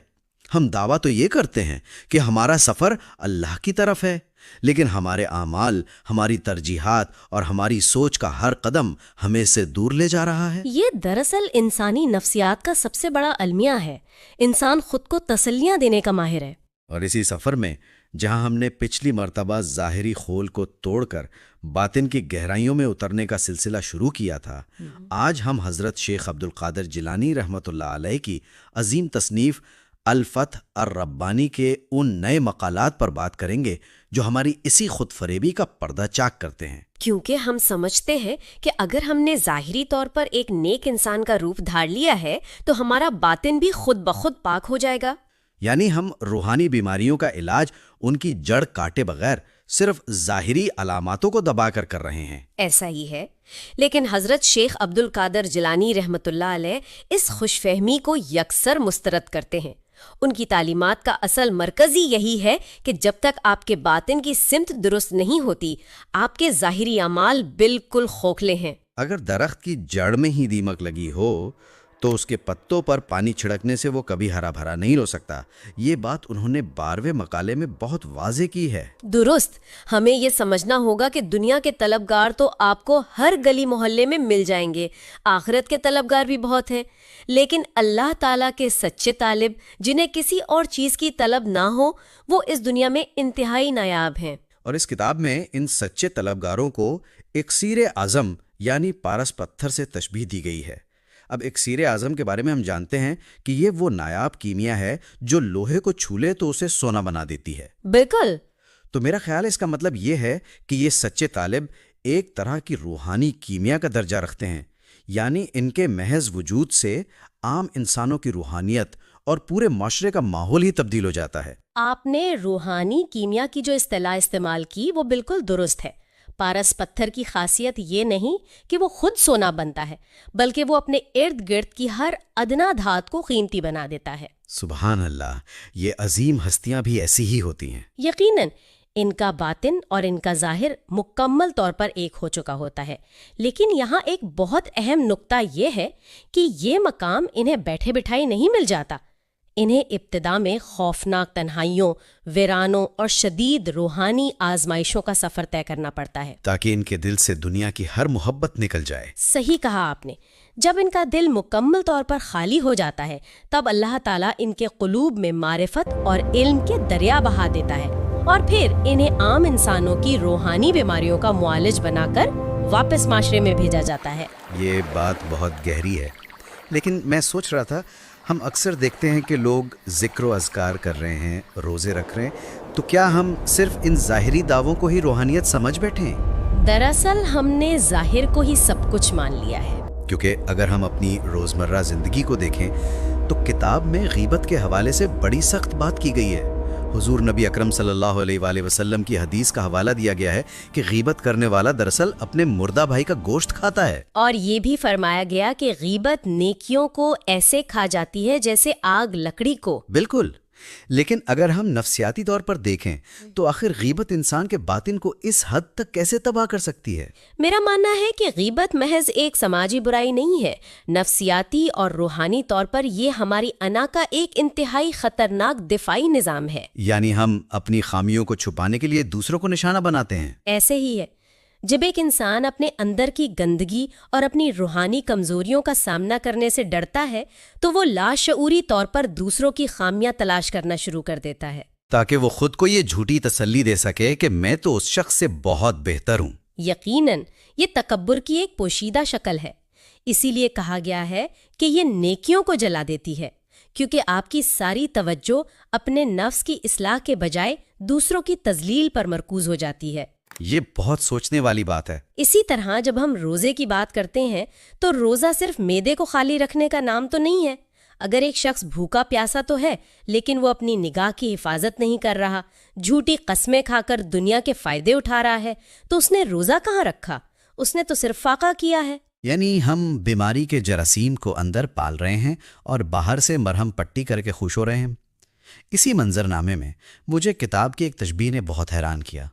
ہم دعویٰ تو یہ کرتے ہیں کہ ہمارا سفر اللہ کی طرف ہے، لیکن ہمارے اعمال، ہماری ترجیحات اور ہماری سوچ کا ہر قدم ہمیں سے دور لے جا رہا ہے۔ یہ دراصل انسانی نفسیات کا سب سے بڑا المیہ ہے۔ انسان خود کو تسلیاں دینے کا ماہر ہے۔ اور اسی سفر میں جہاں ہم نے پچھلی مرتبہ ظاہری خول کو توڑ کر باطن کی گہرائیوں میں اترنے کا سلسلہ شروع کیا تھا، آج ہم حضرت شیخ عبد القادر جیلانی رحمۃ اللہ علیہ کی عظیم تصنیف الفتح الربانی کے ان نئے مقالات پر بات کریں گے جو ہماری اسی خود فریبی کا پردہ چاک کرتے ہیں۔ کیونکہ ہم سمجھتے ہیں کہ اگر ہم نے ظاہری طور پر ایک نیک انسان کا روپ دھار لیا ہے تو ہمارا باطن بھی خود بخود پاک ہو جائے گا۔ یعنی ہم روحانی بیماریوں کا علاج ان کی جڑ کاٹے بغیر صرف ظاہری علاماتوں کو دبا کر کر رہے ہیں۔ ایسا ہی ہے، لیکن حضرت شیخ عبد القادر جیلانی رحمۃ اللہ علیہ اس خوش فہمی کو یکسر مسترد کرتے ہیں۔ ان کی تعلیمات کا اصل مرکزی یہی ہے کہ جب تک آپ کے باطن کی سمت درست نہیں ہوتی، آپ کے ظاہری اعمال بالکل کھوکھلے ہیں۔ اگر درخت کی جڑ میں ہی دیمک لگی ہو تو اس کے پتوں پر پانی چھڑکنے سے وہ کبھی ہرا بھرا نہیں ہو سکتا۔ یہ بات انہوں نے 12ویں مقالے میں بہت واضح کی ہے۔ درست، ہمیں یہ سمجھنا ہوگا کہ دنیا کے طلبگار تو آپ کو ہر گلی محلے میں مل جائیں گے، آخرت کے طلبگار بھی بہت ہیں، لیکن اللہ تعالیٰ کے سچے طالب جنہیں کسی اور چیز کی طلب نہ ہو، وہ اس دنیا میں انتہائی نایاب ہیں۔ اور اس کتاب میں ان سچے طلبگاروں کو اکسیر اعظم یعنی پارس پتھر سے تشبیہ دی گئی ہے۔ اب اکسیر اعظم کے بارے میں ہم جانتے ہیں کہ یہ وہ نایاب کیمیا ہے جو لوہے کو چھو لے تو اسے سونا بنا دیتی ہے۔ بالکل۔ تو میرا خیال ہے اس کا مطلب یہ ہے کہ یہ سچے طالب ایک طرح کی روحانی کیمیا کا درجہ رکھتے ہیں، یعنی ان کے محض وجود سے عام انسانوں کی روحانیت اور پورے معاشرے کا ماحول ہی تبدیل ہو جاتا ہے۔ آپ نے روحانی کیمیا کی جو اصطلاح استعمال کی وہ بالکل درست ہے۔ پارس پتھر کی خاصیت یہ نہیں کہ وہ خود سونا بنتا ہے، بلکہ وہ اپنے ارد گرد کی ہر ادنا دھات کو قیمتی بنا دیتا ہے۔ سبحان اللہ، یہ عظیم ہستیاں بھی ایسی ہی ہوتی ہیں۔ یقیناً ان کا باطن اور ان کا ظاہر مکمل طور پر ایک ہو چکا ہوتا ہے، لیکن یہاں ایک بہت اہم نقطہ یہ ہے کہ یہ مقام انہیں بیٹھے بٹھائی نہیں مل جاتا۔ انہیں ابتدا میں خوفناک تنہائیوں، ویرانوں اور شدید روحانی آزمائشوں کا سفر طے کرنا پڑتا ہے تاکہ ان کے دل سے دنیا کی ہر محبت نکل جائے۔ صحیح کہا آپ نے۔ جب ان کا دل مکمل طور پر خالی ہو جاتا ہے تب اللہ تعالیٰ ان کے قلوب میں معرفت اور علم کے دریا بہا دیتا ہے، اور پھر انہیں عام انسانوں کی روحانی بیماریوں کا معالج بنا کر واپس معاشرے میں بھیجا جاتا ہے۔ یہ بات بہت گہری ہے، لیکن میں سوچ رہا تھا ہم اکثر دیکھتے ہیں کہ لوگ ذکر و اذکار کر رہے ہیں، روزے رکھ رہے ہیں، تو کیا ہم صرف ان ظاہری دعووں کو ہی روحانیت سمجھ بیٹھے ہیں؟ دراصل ہم نے ظاہر کو ہی سب کچھ مان لیا ہے، کیونکہ اگر ہم اپنی روزمرہ زندگی کو دیکھیں تو کتاب میں غیبت کے حوالے سے بڑی سخت بات کی گئی ہے۔ حضور نبی اکرم صلی اللہ علیہ وآلہ وسلم کی حدیث کا حوالہ دیا گیا ہے کہ غیبت کرنے والا دراصل اپنے مردہ بھائی کا گوشت کھاتا ہے، اور یہ بھی فرمایا گیا کہ غیبت نیکیوں کو ایسے کھا جاتی ہے جیسے آگ لکڑی کو۔ بالکل، لیکن اگر ہم نفسیاتی طور پر دیکھیں تو آخر غیبت انسان کے باطن کو اس حد تک کیسے تباہ کر سکتی ہے؟ میرا ماننا ہے کہ غیبت محض ایک سماجی برائی نہیں ہے، نفسیاتی اور روحانی طور پر یہ ہماری انا کا ایک انتہائی خطرناک دفاعی نظام ہے۔ یعنی ہم اپنی خامیوں کو چھپانے کے لیے دوسروں کو نشانہ بناتے ہیں۔ ایسے ہی ہے، جب ایک انسان اپنے اندر کی گندگی اور اپنی روحانی کمزوریوں کا سامنا کرنے سے ڈرتا ہے تو وہ لاشعوری طور پر دوسروں کی خامیاں تلاش کرنا شروع کر دیتا ہے، تاکہ وہ خود کو یہ جھوٹی تسلی دے سکے کہ میں تو اس شخص سے بہت بہتر ہوں۔ یقیناً یہ تکبر کی ایک پوشیدہ شکل ہے، اسی لیے کہا گیا ہے کہ یہ نیکیوں کو جلا دیتی ہے، کیونکہ آپ کی ساری توجہ اپنے نفس کی اصلاح کے بجائے دوسروں کی تذلیل پر مرکوز ہو جاتی ہے۔ یہ بہت سوچنے والی بات ہے۔ اسی طرح جب ہم روزے کی بات کرتے ہیں تو روزہ صرف معدے کو خالی رکھنے کا نام تو نہیں ہے۔ اگر ایک شخص بھوکا پیاسا تو ہے لیکن وہ اپنی نگاہ کی حفاظت نہیں کر رہا، جھوٹی قسمیں کھا کر دنیا کے فائدے اٹھا رہا ہے، تو اس نے روزہ کہاں رکھا؟ اس نے تو صرف فاقہ کیا ہے۔ یعنی ہم بیماری کے جراثیم کو اندر پال رہے ہیں اور باہر سے مرہم پٹی کر کے خوش ہو رہے ہیں۔ اسی منظرنامے میں مجھے کتاب کی ایک تشبیہ نے بہت حیران کیا۔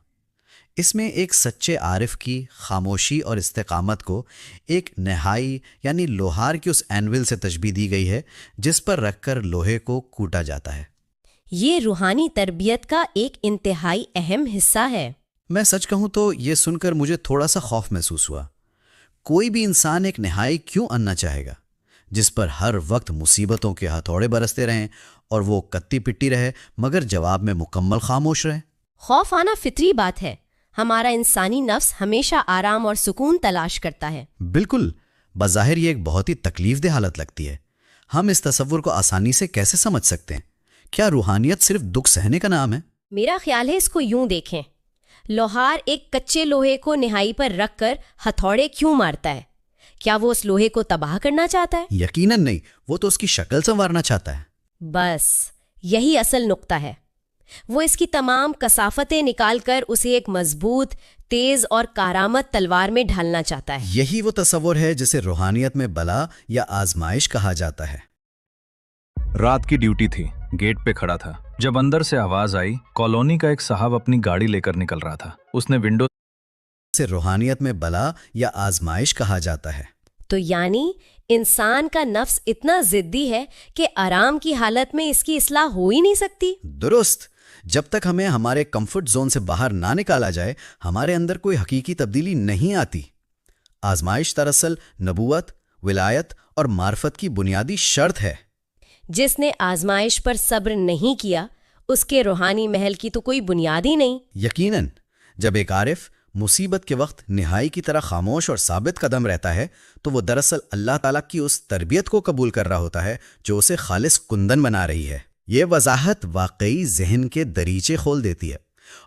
اس میں ایک سچے عارف کی خاموشی اور استقامت کو ایک نہائی یعنی لوہار کی اس اینول سے تشبیہ دی گئی ہے جس پر رکھ کر لوہے کو کوٹا جاتا ہے۔ یہ روحانی تربیت کا ایک انتہائی اہم حصہ ہے۔ میں سچ کہوں تو یہ سن کر مجھے تھوڑا سا خوف محسوس ہوا۔ کوئی بھی انسان ایک نہائی کیوں اننا چاہے گا جس پر ہر وقت مصیبتوں کے ہتھوڑے برستے رہیں اور وہ کتی پٹی رہے مگر جواب میں مکمل خاموش رہے؟ خوف آنا فطری بات ہے، ہمارا انسانی نفس ہمیشہ آرام اور سکون تلاش کرتا ہے۔ بالکل، بظاہر یہ ایک بہت ہی تکلیف دہ حالت لگتی ہے۔ ہم اس تصور کو آسانی سے کیسے سمجھ سکتے ہیں؟ کیا روحانیت صرف دکھ سہنے کا نام ہے؟ میرا خیال ہے اس کو یوں دیکھیں، لوہار ایک کچے لوہے کو نہائی پر رکھ کر ہتھوڑے کیوں مارتا ہے؟ کیا وہ اس لوہے کو تباہ کرنا چاہتا ہے؟ یقیناً نہیں، وہ تو اس کی شکل سنوارنا چاہتا ہے۔ بس یہی اصل نقطہ ہے، وہ اس کی تمام کثافتیں نکال کر اسے ایک مضبوط، تیز اور کارآمد تلوار میں ڈھالنا چاہتا ہے۔ یہی وہ تصور ہے جسے روحانیت میں بلا یا آزمائش کہا جاتا ہے۔ رات کی ڈیوٹی تھی، گیٹ پہ کھڑا تھا، جب اندر سے آواز آئی کالونی کا ایک صاحب اپنی گاڑی لے کر نکل رہا تھا۔ اس نے ونڈو سے روحانیت میں بلا یا آزمائش کہا جاتا ہے۔ تو یعنی انسان کا نفس اتنا ضدی ہے کہ آرام کی حالت میں اس کی اصلاح ہو ہی نہیں سکتی۔ درست، جب تک ہمیں ہمارے کمفرٹ زون سے باہر نہ نکالا جائے ہمارے اندر کوئی حقیقی تبدیلی نہیں آتی۔ آزمائش دراصل نبوت، ولایت اور معرفت کی بنیادی شرط ہے۔ جس نے آزمائش پر صبر نہیں کیا اس کے روحانی محل کی تو کوئی بنیاد ہی نہیں۔ یقیناً جب ایک عارف مصیبت کے وقت نہائی کی طرح خاموش اور ثابت قدم رہتا ہے تو وہ دراصل اللہ تعالیٰ کی اس تربیت کو قبول کر رہا ہوتا ہے جو اسے خالص کندن بنا رہی ہے۔ یہ وضاحت واقعی ذہن کے دریچے کھول دیتی ہے،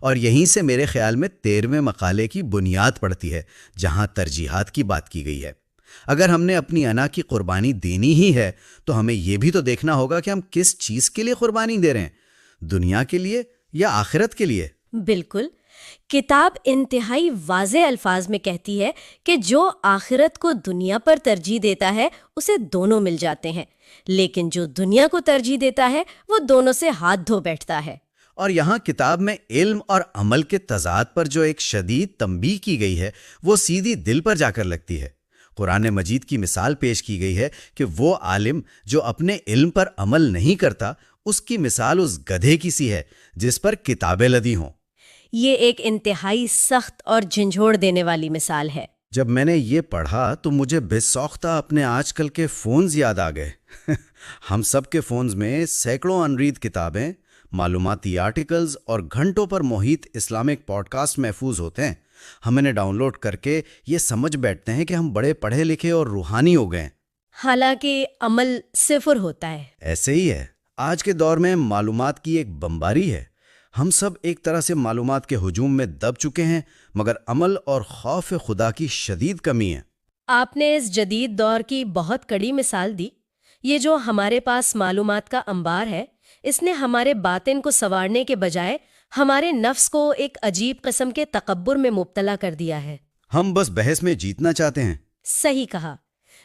اور یہیں سے میرے خیال میں 13ویں مقالے کی بنیاد پڑتی ہے جہاں ترجیحات کی بات کی گئی ہے۔ اگر ہم نے اپنی انا کی قربانی دینی ہی ہے تو ہمیں یہ بھی تو دیکھنا ہوگا کہ ہم کس چیز کے لیے قربانی دے رہے ہیں، دنیا کے لیے یا آخرت کے لیے۔ بالکل، کتاب انتہائی واضح الفاظ میں کہتی ہے کہ جو آخرت کو دنیا پر ترجیح دیتا ہے اسے دونوں مل جاتے ہیں، لیکن جو دنیا کو ترجیح دیتا ہے وہ دونوں سے ہاتھ دھو بیٹھتا ہے۔ اور یہاں کتاب میں علم اور عمل کے تضاد پر جو ایک شدید تنبیہ کی گئی ہے وہ سیدھی دل پر جا کر لگتی ہے۔ قرآن مجید کی مثال پیش کی گئی ہے کہ وہ عالم جو اپنے علم پر عمل نہیں کرتا اس کی مثال اس گدھے کی سی ہے جس پر کتابیں لدی ہوں۔ یہ ایک انتہائی سخت اور جھنجھوڑ دینے والی مثال ہے۔ جب میں نے یہ پڑھا تو مجھے بے ساختہ اپنے آج کل کے فونز یاد آ گئے۔ ہم سب کے فونز میں سینکڑوں انریڈ کتابیں، معلوماتی آرٹیکلز اور گھنٹوں پر محیط اسلامک پوڈ کاسٹ محفوظ ہوتے ہیں۔ ہم انہیں ڈاؤن لوڈ کر کے یہ سمجھ بیٹھتے ہیں کہ ہم بڑے پڑھے لکھے اور روحانی ہو گئے، حالانکہ عمل صفر ہوتا ہے۔ ایسے ہی ہے، آج کے دور میں معلومات کی ایک بمباری ہے۔ ہم سب ایک طرح سے معلومات کے ہجوم میں دب چکے ہیں، مگر عمل اور خوف خدا کی شدید کمی ہے۔ آپ نے اس جدید دور کی بہت کڑی مثال دی۔ یہ جو ہمارے پاس معلومات کا انبار ہے، اس نے ہمارے باطن کو سنوارنے کے بجائے ہمارے نفس کو ایک عجیب قسم کے تکبر میں مبتلا کر دیا ہے۔ ہم بس بحث میں جیتنا چاہتے ہیں۔ صحیح کہا،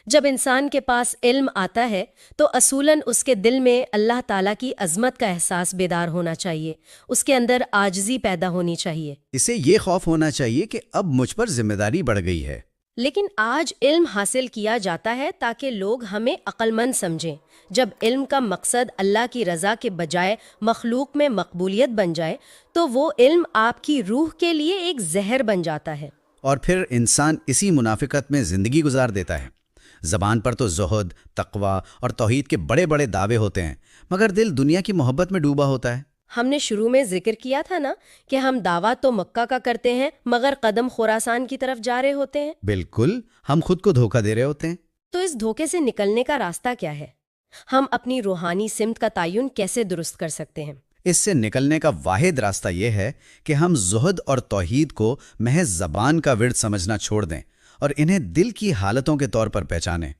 جب انسان کے پاس علم آتا ہے تو اصولاً اس کے دل میں اللہ تعالیٰ کی عظمت کا احساس بیدار ہونا چاہیے، اس کے اندر عاجزی پیدا ہونی چاہیے۔ اسے یہ خوف ہونا چاہیے کہ اب مجھ پر ذمہ داری بڑھ گئی ہے۔ لیکن آج علم حاصل کیا جاتا ہے تاکہ لوگ ہمیں عقل مند سمجھیں۔ جب علم کا مقصد اللہ کی رضا کے بجائے مخلوق میں مقبولیت بن جائے تو وہ علم آپ کی روح کے لیے ایک زہر بن جاتا ہے۔ اور پھر انسان اسی منافقت میں زندگی گزار دیتا ہے۔ زبان پر تو زہد، تقوی اور توحید کے بڑے بڑے دعوے ہوتے ہیں، مگر دل دنیا کی محبت میں ڈوبا ہوتا ہے۔ ہم نے شروع میں ذکر کیا تھا نا کہ ہم دعویٰ تو مکہ کا کرتے ہیں مگر قدم خراسان کی طرف جا رہے ہوتے ہیں۔ بالکل، ہم خود کو دھوکہ دے رہے ہوتے ہیں۔ تو اس دھوکے سے نکلنے کا راستہ کیا ہے؟ ہم اپنی روحانی سمت کا تعین کیسے درست کر سکتے ہیں؟ اس سے نکلنے کا واحد راستہ یہ ہے کہ ہم زہد اور توحید کو محض زبان کا ورد سمجھنا چھوڑ دیں اور انہیں دل کی حالتوں کے طور پر پہچانیں۔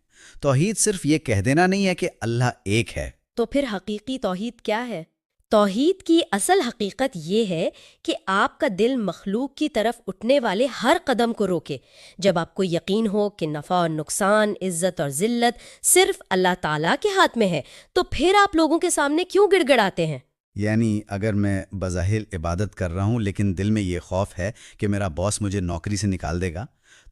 توحید صرف یہ کہہ دینا نہیں ہے کہ اللہ ایک ہے۔ تو پھر حقیقی توحید کیا ہے؟ توحید کی اصل حقیقت یہ ہے کہ آپ کا دل مخلوق کی طرف اٹھنے والے ہر قدم کو روکے۔ جب آپ کو یقین ہو کہ نفع اور نقصان، عزت اور ذلت صرف اللہ تعالیٰ کے ہاتھ میں ہے تو پھر آپ لوگوں کے سامنے کیوں گڑ گڑاتے ہیں؟ یعنی اگر میں بظاہر عبادت کر رہا ہوں لیکن دل میں یہ خوف ہے کہ میرا باس مجھے نوکری سے نکال دے گا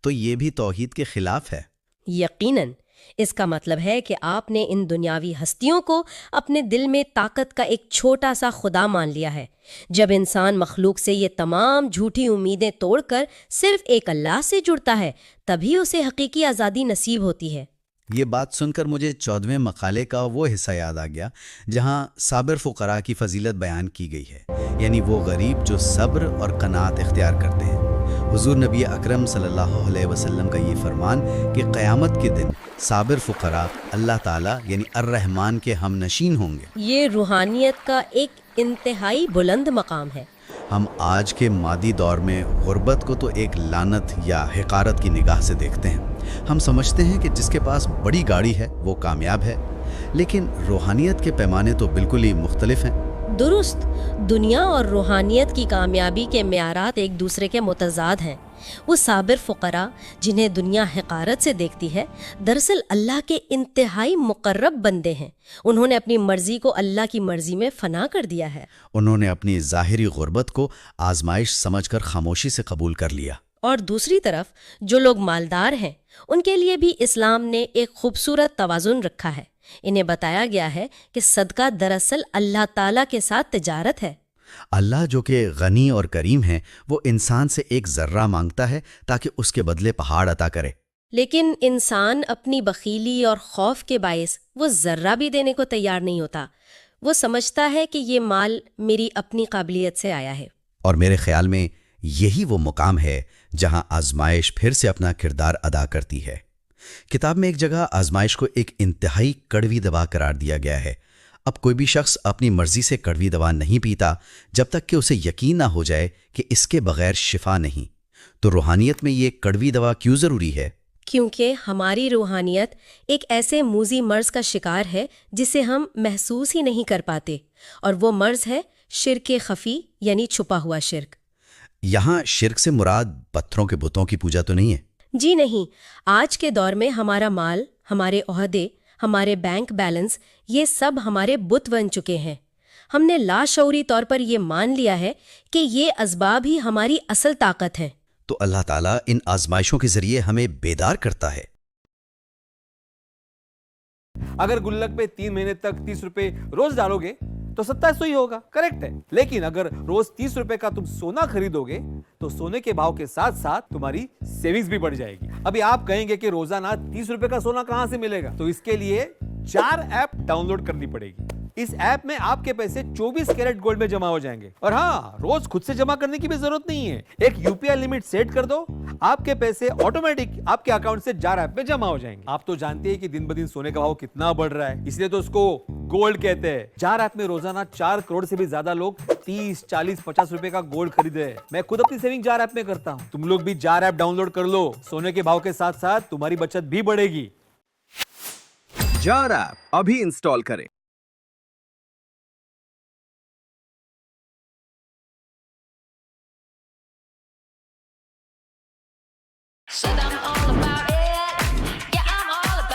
تو یہ بھی توحید کے خلاف ہے۔ یقیناً اس کا مطلب ہے کہ آپ نے ان دنیاوی ہستیوں کو اپنے دل میں طاقت کا ایک چھوٹا سا خدا مان لیا ہے۔ جب انسان مخلوق سے یہ تمام جھوٹی امیدیں توڑ کر صرف ایک اللہ سے جڑتا ہے تبھی اسے حقیقی آزادی نصیب ہوتی ہے۔ یہ بات سن کر مجھے 14ویں مقالے کا وہ حصہ یاد آ گیا جہاں صابر فقراء کی فضیلت بیان کی گئی ہے، یعنی وہ غریب جو صبر اور قناعت اختیار کرتے ہیں۔ حضور نبی اکرم صلی اللہ علیہ وسلم کا یہ فرمان کہ قیامت کے دن صابر فقراء اللہ تعالیٰ یعنی الرحمن کے ہم نشین ہوں گے، یہ روحانیت کا ایک انتہائی بلند مقام ہے۔ ہم آج کے مادی دور میں غربت کو تو ایک لعنت یا حقارت کی نگاہ سے دیکھتے ہیں۔ ہم سمجھتے ہیں کہ جس کے پاس بڑی گاڑی ہے وہ کامیاب ہے، لیکن روحانیت کے پیمانے تو بالکل ہی مختلف ہیں۔ درست، دنیا اور روحانیت کی کامیابی کے معیارات ایک دوسرے کے متضاد ہیں۔ وہ صابر فقراء جنہیں دنیا حقارت سے دیکھتی ہے دراصل اللہ کے انتہائی مقرب بندے ہیں۔ انہوں نے اپنی مرضی کو اللہ کی مرضی میں فنا کر دیا ہے۔ انہوں نے اپنی ظاہری غربت کو آزمائش سمجھ کر خاموشی سے قبول کر لیا۔ اور دوسری طرف جو لوگ مالدار ہیں ان کے لیے بھی اسلام نے ایک خوبصورت توازن رکھا ہے۔ انہیں بتایا گیا ہے کہ صدقہ دراصل اللہ تعالیٰ کے ساتھ تجارت ہے۔ اللہ جو کہ غنی اور کریم ہے وہ انسان سے ایک ذرہ مانگتا ہے تاکہ اس کے بدلے پہاڑ عطا کرے، لیکن انسان اپنی بخیلی اور خوف کے باعث وہ ذرہ بھی دینے کو تیار نہیں ہوتا۔ وہ سمجھتا ہے کہ یہ مال میری اپنی قابلیت سے آیا ہے۔ اور میرے خیال میں یہی وہ مقام ہے جہاں آزمائش پھر سے اپنا کردار ادا کرتی ہے۔ کتاب میں ایک جگہ آزمائش کو ایک انتہائی کڑوی دوا قرار دیا گیا ہے۔ اب کوئی بھی شخص اپنی مرضی سے کڑوی دوا نہیں پیتا جب تک کہ اسے یقین نہ ہو جائے کہ اس کے بغیر شفا نہیں۔ تو روحانیت میں یہ کڑوی دوا کیوں ضروری ہے؟ کیونکہ ہماری روحانیت ایک ایسے موذی مرض کا شکار ہے جسے ہم محسوس ہی نہیں کر پاتے، اور وہ مرض ہے شرک خفی یعنی چھپا ہوا شرک۔ یہاں شرک سے مراد پتھروں کے بتوں کی پوجا تو نہیں ہے؟ جی نہیں، آج کے دور میں ہمارا مال، ہمارے عہدے، ہمارے بینک بیلنس، یہ سب ہمارے بت بن چکے ہیں۔ ہم نے لاشعوری طور پر یہ مان لیا ہے کہ یہ اسباب ہی ہماری اصل طاقت ہیں۔ تو اللہ تعالیٰ ان آزمائشوں کے ذریعے ہمیں بیدار کرتا ہے۔ اگر گلک پہ 3 مہینے تک 30 روپے روز ڈالو گے تو 2700 ہی ہوگا، کریکٹ ہے۔ لیکن اگر روز 30 روپے کا تم سونا خریدو گے تو سونے کے بھاؤ کے ساتھ ساتھ تمہاری سیونگز بھی بڑھ جائے گی۔ ابھی آپ کہیں گے کہ روزانہ 30 روپے کا سونا کہاں سے ملے گا؟ تو اس کے لیے 4 ایپ ڈاؤن لوڈ کرنی پڑے گی۔ اس ایپ میں آپ کے پیسے 24 کیرٹ گولڈ میں جمع ہو جائیں گے، اور ہاں، روز خود سے جمع کرنے کی بھی ضرورت نہیں ہے۔ ایک UPI لمٹ سیٹ کر دو، آپ کے پیسے آٹومیٹک آپ کے اکاؤنٹ سے جار ایپ میں جمع ہو جائیں گے۔ آپ تو جانتے ہیں کہ دن بدن سونے کا بھاؤ کتنا بڑھ رہا ہے، اس لیے تو اس کو گولڈ کہتے ہیں۔ جار ایپ میں روزانہ 4 کروڑ سے بھی زیادہ لوگ 30، 40، 50 روپے کا گولڈ خریدے ہیں۔ میں خود اپنی سیونگ جار ایپ میں کرتا ہوں۔ تم لوگ بھی جار ایپ ڈاؤن لوڈ کر لو، سونے کے بھاؤ کے ساتھ ساتھ تمہاری بچت بھی بڑھے گی۔ جار ایپ ابھی انسٹال کریں۔ Said I'm all about it. Yeah, I'm all about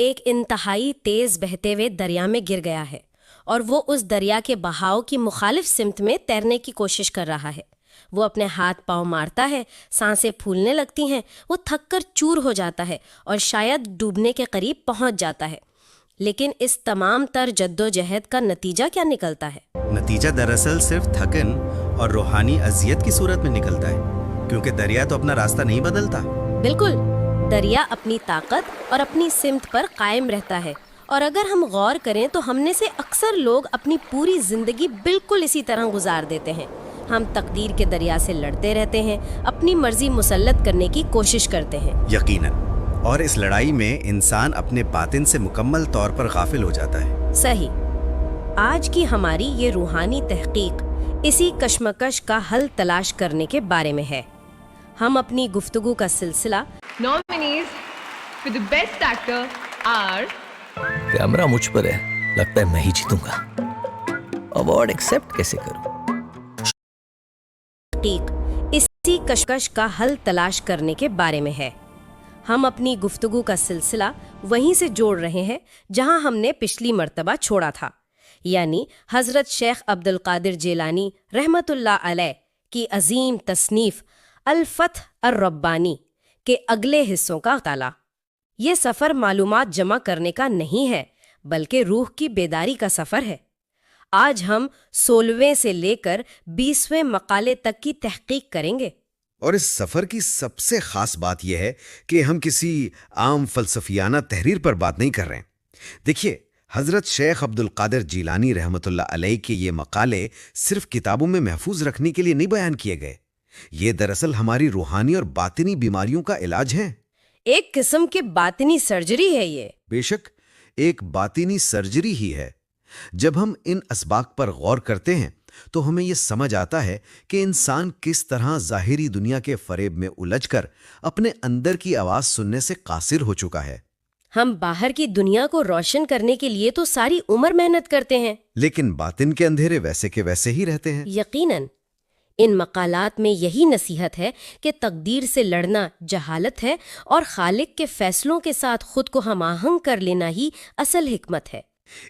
ایک انتہائی تیز بہتے ہوئے دریا میں گر گیا ہے اور وہ اس دریا کے بہاؤ کی مخالف سمت میں تیرنے کی کوشش کر رہا ہے۔ وہ اپنے ہاتھ پاؤں مارتا ہے، سانسیں پھولنے لگتی ہیں، وہ تھک کر چور ہو جاتا ہے اور شاید ڈوبنے کے قریب پہنچ جاتا ہے۔ لیکن اس تمام تر جد و جہد کا نتیجہ کیا نکلتا ہے؟ نتیجہ دراصل صرف تھکن اور روحانی اذیت کی صورت میں نکلتا ہے، کیونکہ دریا تو اپنا راستہ نہیں بدلتا۔ بالکل، دریا اپنی طاقت اور اپنی سمت پر قائم رہتا ہے، اور اگر ہم غور کریں تو ہم میں سے اکثر لوگ اپنی پوری زندگی بالکل اسی طرح گزار دیتے ہیں۔ ہم تقدیر کے دریا سے لڑتے رہتے ہیں، اپنی مرضی مسلط کرنے کی کوشش کرتے ہیں۔ یقیناً، اور اس لڑائی میں انسان اپنے باطن سے مکمل طور پر غافل ہو جاتا ہے۔ صحیح۔ آج کی ہماری یہ روحانی تحقیق اسی کشمکش کا حل تلاش کرنے کے بارے میں ہے۔ ہم اپنی گفتگو کا سلسلہ Nominees for the best actor are camera مجھ پر ہے، لگتا ہے میں ہی جیتوں گا۔ ایوارڈ ایکسپٹ کیسے کروں؟ تحقیق اسی کشمکش کا حل تلاش کرنے کے بارے میں ہے۔ ہم اپنی گفتگو کا سلسلہ وہیں سے جوڑ رہے ہیں جہاں ہم نے پچھلی مرتبہ چھوڑا تھا، یعنی حضرت شیخ عبد القادر جیلانی رحمۃ اللہ علیہ کی عظیم تصنیف الفتح الربانی کے اگلے حصوں کا مطالعہ۔ یہ سفر معلومات جمع کرنے کا نہیں ہے، بلکہ روح کی بیداری کا سفر ہے۔ آج ہم 16ویں سے لے کر 20ویں مقالے تک کی تحقیق کریں گے۔ اور اس سفر کی سب سے خاص بات یہ ہے کہ ہم کسی عام فلسفیانہ تحریر پر بات نہیں کر رہے ہیں۔ دیکھیے، حضرت شیخ عبد القادر جیلانی رحمۃ اللہ علیہ کے یہ مقالے صرف کتابوں میں محفوظ رکھنے کے لیے نہیں بیان کیے گئے، یہ دراصل ہماری روحانی اور باطنی بیماریوں کا علاج ہے۔ ایک قسم کی باطنی سرجری ہے یہ۔ بے شک ایک باطنی سرجری ہی ہے۔ جب ہم ان اسباق پر غور کرتے ہیں تو ہمیں یہ سمجھ آتا ہے کہ انسان کس طرح ظاہری دنیا کے فریب میں الجھ کر اپنے اندر کی آواز سننے سے قاصر ہو چکا ہے۔ ہم باہر کی دنیا کو روشن کرنے کے لیے تو ساری عمر محنت کرتے ہیں، لیکن باطن کے اندھیرے ویسے کے ویسے ہی رہتے ہیں۔ یقیناً ان مقالات میں یہی نصیحت ہے کہ تقدیر سے لڑنا جہالت ہے اور خالق کے فیصلوں کے ساتھ خود کو ہم آہنگ کر لینا ہی اصل حکمت ہے۔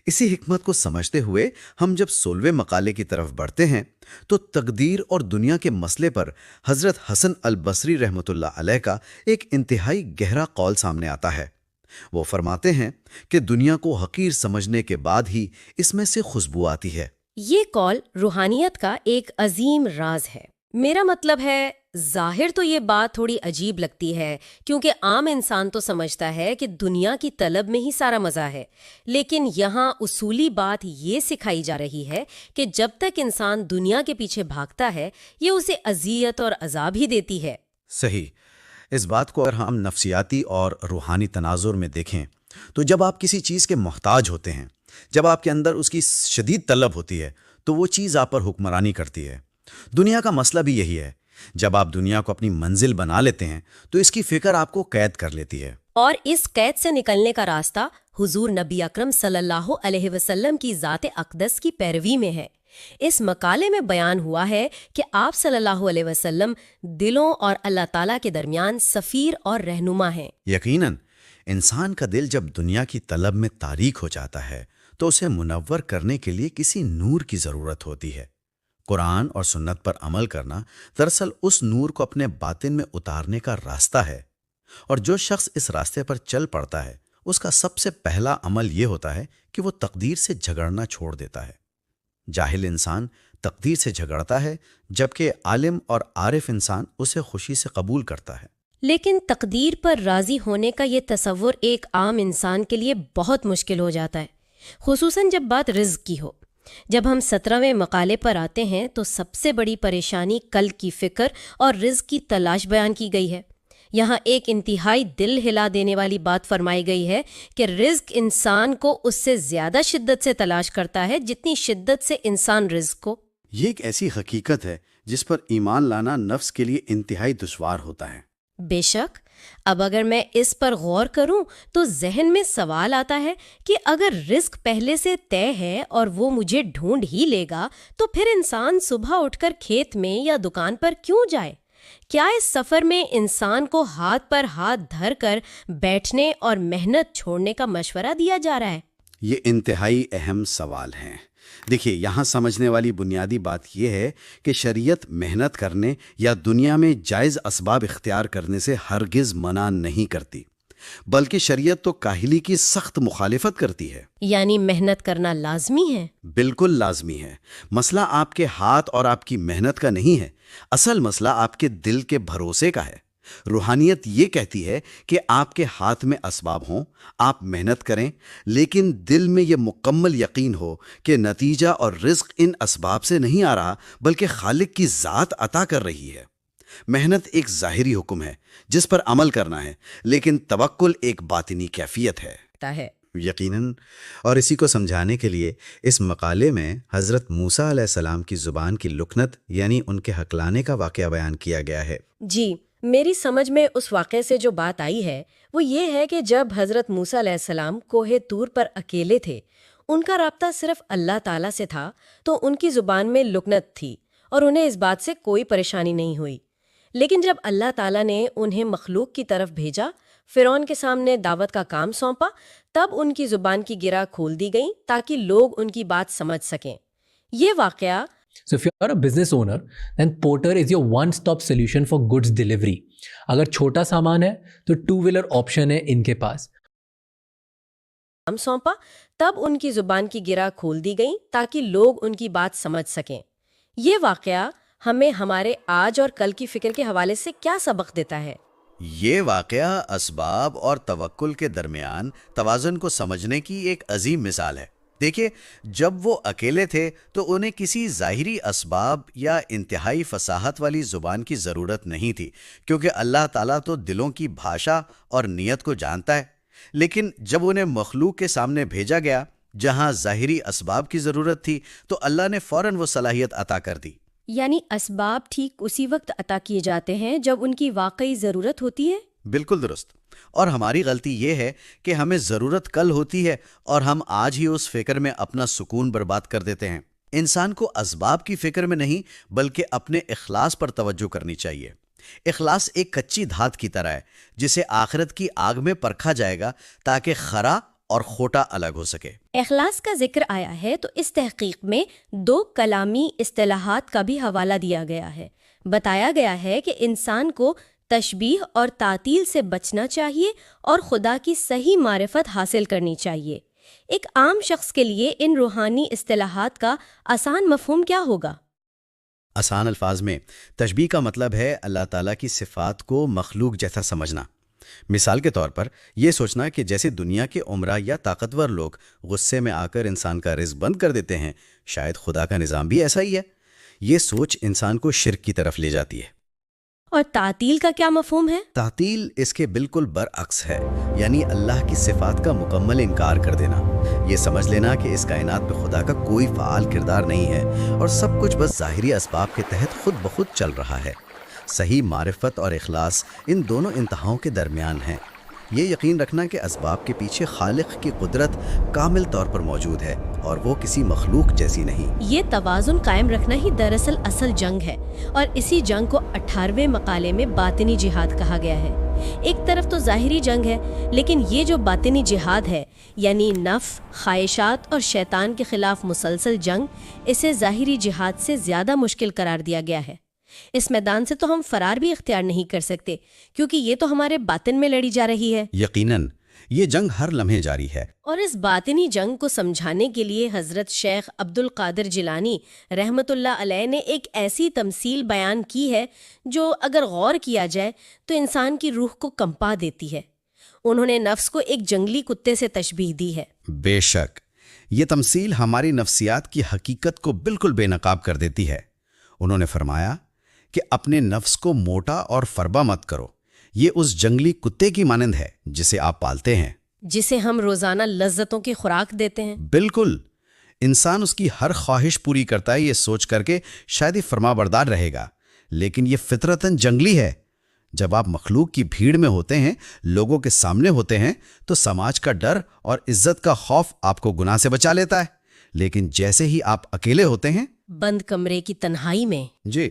اسی حکمت کو سمجھتے ہوئے ہم جب 16ویں مقالے کی طرف بڑھتے ہیں تو تقدیر اور دنیا کے مسئلے پر حضرت حسن البصری رحمۃ اللہ علیہ کا ایک انتہائی گہرا قول سامنے آتا ہے۔ وہ فرماتے ہیں کہ دنیا کو حقیر سمجھنے کے بعد ہی اس میں سے خوشبو آتی ہے۔ یہ قول روحانیت کا ایک عظیم راز ہے۔ میرا مطلب ہے، ظاہر تو یہ بات تھوڑی عجیب لگتی ہے کیونکہ عام انسان تو سمجھتا ہے کہ دنیا کی طلب میں ہی سارا مزہ ہے، لیکن یہاں اصولی بات یہ سکھائی جا رہی ہے کہ جب تک انسان دنیا کے پیچھے بھاگتا ہے یہ اسے اذیت اور عذاب ہی دیتی ہے۔ صحیح۔ اس بات کو اگر ہم نفسیاتی اور روحانی تناظر میں دیکھیں تو جب آپ کسی چیز کے محتاج ہوتے ہیں، جب آپ کے اندر اس کی شدید طلب ہوتی ہے تو وہ چیز آپ پر حکمرانی کرتی ہے۔ دنیا کا مسئلہ بھی یہی ہے، جب آپ دنیا کو اپنی منزل بنا لیتے ہیں تو اس کی فکر آپ کو قید کر لیتی ہے، اور اس قید سے نکلنے کا راستہ حضور نبی اکرم صلی اللہ علیہ وسلم کی ذات اقدس کی پیروی میں ہے۔ اس مقالے میں بیان ہوا ہے کہ آپ صلی اللہ علیہ وسلم دلوں اور اللہ تعالیٰ کے درمیان سفیر اور رہنما ہیں۔ یقیناً انسان کا دل جب دنیا کی طلب میں تاریک ہو جاتا ہے تو اسے منور کرنے کے لیے کسی نور کی ضرورت ہوتی ہے۔ قرآن اور سنت پر عمل کرنا دراصل اس نور کو اپنے باطن میں اتارنے کا راستہ ہے، اور جو شخص اس راستے پر چل پڑتا ہے اس کا سب سے پہلا عمل یہ ہوتا ہے کہ وہ تقدیر سے جھگڑنا چھوڑ دیتا ہے۔ جاہل انسان تقدیر سے جھگڑتا ہے جبکہ عالم اور عارف انسان اسے خوشی سے قبول کرتا ہے۔ لیکن تقدیر پر راضی ہونے کا یہ تصور ایک عام انسان کے لیے بہت مشکل ہو جاتا ہے، خصوصاً جب بات رزق کی ہو۔ جب ہم 17ویں مقالے پر آتے ہیں تو سب سے بڑی پریشانی کل کی فکر اور رزق کی تلاش بیان کی گئی ہے۔ یہاں ایک انتہائی دل ہلا دینے والی بات فرمائی گئی ہے کہ رزق انسان کو اس سے زیادہ شدت سے تلاش کرتا ہے جتنی شدت سے انسان رزق کو۔ یہ ایک ایسی حقیقت ہے جس پر ایمان لانا نفس کے لیے انتہائی دشوار ہوتا ہے۔ بے شک۔ اب اگر میں اس پر غور کروں تو ذہن میں سوال آتا ہے کہ اگر رزق پہلے سے طے ہے اور وہ مجھے ڈھونڈ ہی لے گا تو پھر انسان صبح اٹھ کر کھیت میں یا دکان پر کیوں جائے؟ کیا اس سفر میں انسان کو ہاتھ پر ہاتھ دھر کر بیٹھنے اور محنت چھوڑنے کا مشورہ دیا جا رہا ہے؟ یہ انتہائی اہم سوال ہیں۔ دیکھیے، یہاں سمجھنے والی بنیادی بات یہ ہے کہ شریعت محنت کرنے یا دنیا میں جائز اسباب اختیار کرنے سے ہرگز منع نہیں کرتی، بلکہ شریعت تو کاہلی کی سخت مخالفت کرتی ہے۔ یعنی محنت کرنا لازمی ہے؟ بالکل لازمی ہے۔ مسئلہ آپ کے ہاتھ اور آپ کی محنت کا نہیں ہے، اصل مسئلہ آپ کے دل کے بھروسے کا ہے۔ روحانیت یہ کہتی ہے کہ آپ کے ہاتھ میں اسباب ہوں، آپ محنت کریں، لیکن دل میں یہ مکمل یقین ہو کہ نتیجہ اور رزق ان اسباب سے نہیں آ رہا بلکہ خالق کی ذات عطا کر رہی ہے۔ محنت ایک ظاہری حکم ہے جس پر عمل کرنا ہے، لیکن توکل ایک باطنی کیفیت ہے۔ یقیناً، اور اسی کو سمجھانے کے لیے اس مقالے میں حضرت موسیٰ علیہ السلام کی زبان کی لکنت یعنی ان کے ہکلانے کا واقعہ بیان کیا گیا ہے۔ جی، میری سمجھ میں اس واقعے سے جو بات آئی ہے وہ یہ ہے کہ جب حضرت موسیٰ علیہ السلام کوہ طور پر اکیلے تھے، ان کا رابطہ صرف اللہ تعالیٰ سے تھا، تو ان کی زبان میں لکنت تھی اور انہیں اس بات سے کوئی پریشانی نہیں ہوئی۔ لیکن جب اللہ تعالیٰ نے انہیں مخلوق کی طرف بھیجا، فرعون کے سامنے دعوت کا کام سونپا، تب ان کی زبان کی گرہ کھول دی گئیں تاکہ لوگ ان کی بات سمجھ سکیں۔ یہ واقعہ So if you're a business owner, then Porter is your one-stop solution for goods delivery. اگر چھوٹا سامان ہے تو 2-wheeler آپشن ہے ان کے پاس۔ کام سونپا، تب ان کی زبان کی گرہ کھول دی گئیں تاکہ لوگ ان کی بات سمجھ سکیں۔ یہ واقعہ ہمیں ہمارے آج اور کل کی فکر کے حوالے سے کیا سبق دیتا ہے؟ یہ واقعہ اسباب اور توکل کے درمیان توازن کو سمجھنے کی ایک عظیم مثال ہے۔ دیکھیں، جب وہ اکیلے تھے تو انہیں کسی ظاہری اسباب یا انتہائی فصاحت والی زبان کی ضرورت نہیں تھی، کیونکہ اللہ تعالیٰ تو دلوں کی بھاشا اور نیت کو جانتا ہے۔ لیکن جب انہیں مخلوق کے سامنے بھیجا گیا جہاں ظاہری اسباب کی ضرورت تھی، تو اللہ نے فوراً وہ صلاحیت عطا کر دی۔ یعنی اسباب ٹھیک اسی وقت عطا کیے جاتے ہیں جب ان کی واقعی ضرورت ہوتی ہے؟ بالکل درست۔ اور ہماری غلطی یہ ہے کہ ہمیں ضرورت کل ہوتی ہے اور ہم آج ہی اس فکر میں اپنا سکون برباد کر دیتے ہیں۔ انسان کو اسباب کی فکر میں نہیں بلکہ اپنے اخلاص پر توجہ کرنی چاہیے۔ اخلاص ایک کچی دھات کی طرح ہے جسے آخرت کی آگ میں پرکھا جائے گا تاکہ خرا اور کھوٹا الگ ہو سکے۔ اخلاص کا ذکر آیا ہے تو اس تحقیق میں 2 کلامی اصطلاحات کا بھی حوالہ دیا گیا ہے۔ بتایا گیا ہے کہ انسان کو تشبیہ اور تعطیل سے بچنا چاہیے اور خدا کی صحیح معرفت حاصل کرنی چاہیے۔ ایک عام شخص کے لیے ان روحانی اصطلاحات کا آسان مفہوم کیا ہوگا؟ آسان الفاظ میں تشبیہ کا مطلب ہے اللہ تعالیٰ کی صفات کو مخلوق جیسا سمجھنا۔ مثال کے طور پر یہ سوچنا کہ جیسے دنیا کے عمرہ یا طاقتور لوگ غصے میں آ کر انسان کا رزق بند کر دیتے ہیں، شاید خدا کا نظام بھی ایسا ہی ہے۔ یہ سوچ انسان کو شرک کی طرف لے جاتی ہے۔ اور تعطیل کا کیا مفہوم ہے؟ تعطیل اس کے بالکل برعکس ہے، یعنی اللہ کی صفات کا مکمل انکار کر دینا۔ یہ سمجھ لینا کہ اس کائنات میں خدا کا کوئی فعال کردار نہیں ہے اور سب کچھ بس ظاہری اسباب کے تحت خود بخود چل رہا ہے۔ صحیح معرفت اور اخلاص ان دونوں انتہاؤں کے درمیان ہیں۔ یہ یقین رکھنا کہ اسباب کے پیچھے خالق کی قدرت کامل طور پر موجود ہے اور وہ کسی مخلوق جیسی نہیں۔ یہ توازن قائم رکھنا ہی دراصل اصل جنگ ہے، اور اسی جنگ کو 18ویں مقالے میں باطنی جہاد کہا گیا ہے۔ ایک طرف تو ظاہری جنگ ہے، لیکن یہ جو باطنی جہاد ہے، یعنی نفس، خواہشات اور شیطان کے خلاف مسلسل جنگ، اسے ظاہری جہاد سے زیادہ مشکل قرار دیا گیا ہے۔ اس میدان سے تو ہم فرار بھی اختیار نہیں کر سکتے، کیونکہ یہ تو ہمارے باطن میں لڑی جا رہی ہے۔ یقیناً یہ جنگ ہر لمحے جاری ہے۔ اور اس باطنی جنگ کو سمجھانے کے لیے حضرت شیخ عبد القادر جیلانی رحمۃ اللہ علیہ نے ایک ایسی تمثیل بیان کی ہے جو اگر غور کیا جائے تو انسان کی روح کو کمپا دیتی ہے۔ انہوں نے نفس کو ایک جنگلی کتے سے تشبیہ دی ہے۔ بے شک یہ تمثیل ہماری نفسیات کی حقیقت کو بالکل بے نقاب کر دیتی ہے۔ انہوں نے فرمایا کہ اپنے نفس کو موٹا اور فربا مت کرو، یہ اس جنگلی کتے کی مانند ہے جسے آپ پالتے ہیں، جسے ہم روزانہ لذتوں کی خوراک دیتے ہیں۔ بالکل، انسان اس کی ہر خواہش پوری کرتا ہے یہ سوچ کر کے شاید ہی فرما بردار رہے گا، لیکن یہ فطرتاً جنگلی ہے۔ جب آپ مخلوق کی بھیڑ میں ہوتے ہیں، لوگوں کے سامنے ہوتے ہیں، تو سماج کا ڈر اور عزت کا خوف آپ کو گناہ سے بچا لیتا ہے، لیکن جیسے ہی آپ اکیلے ہوتے ہیں، بند کمرے کی تنہائی میں، جی،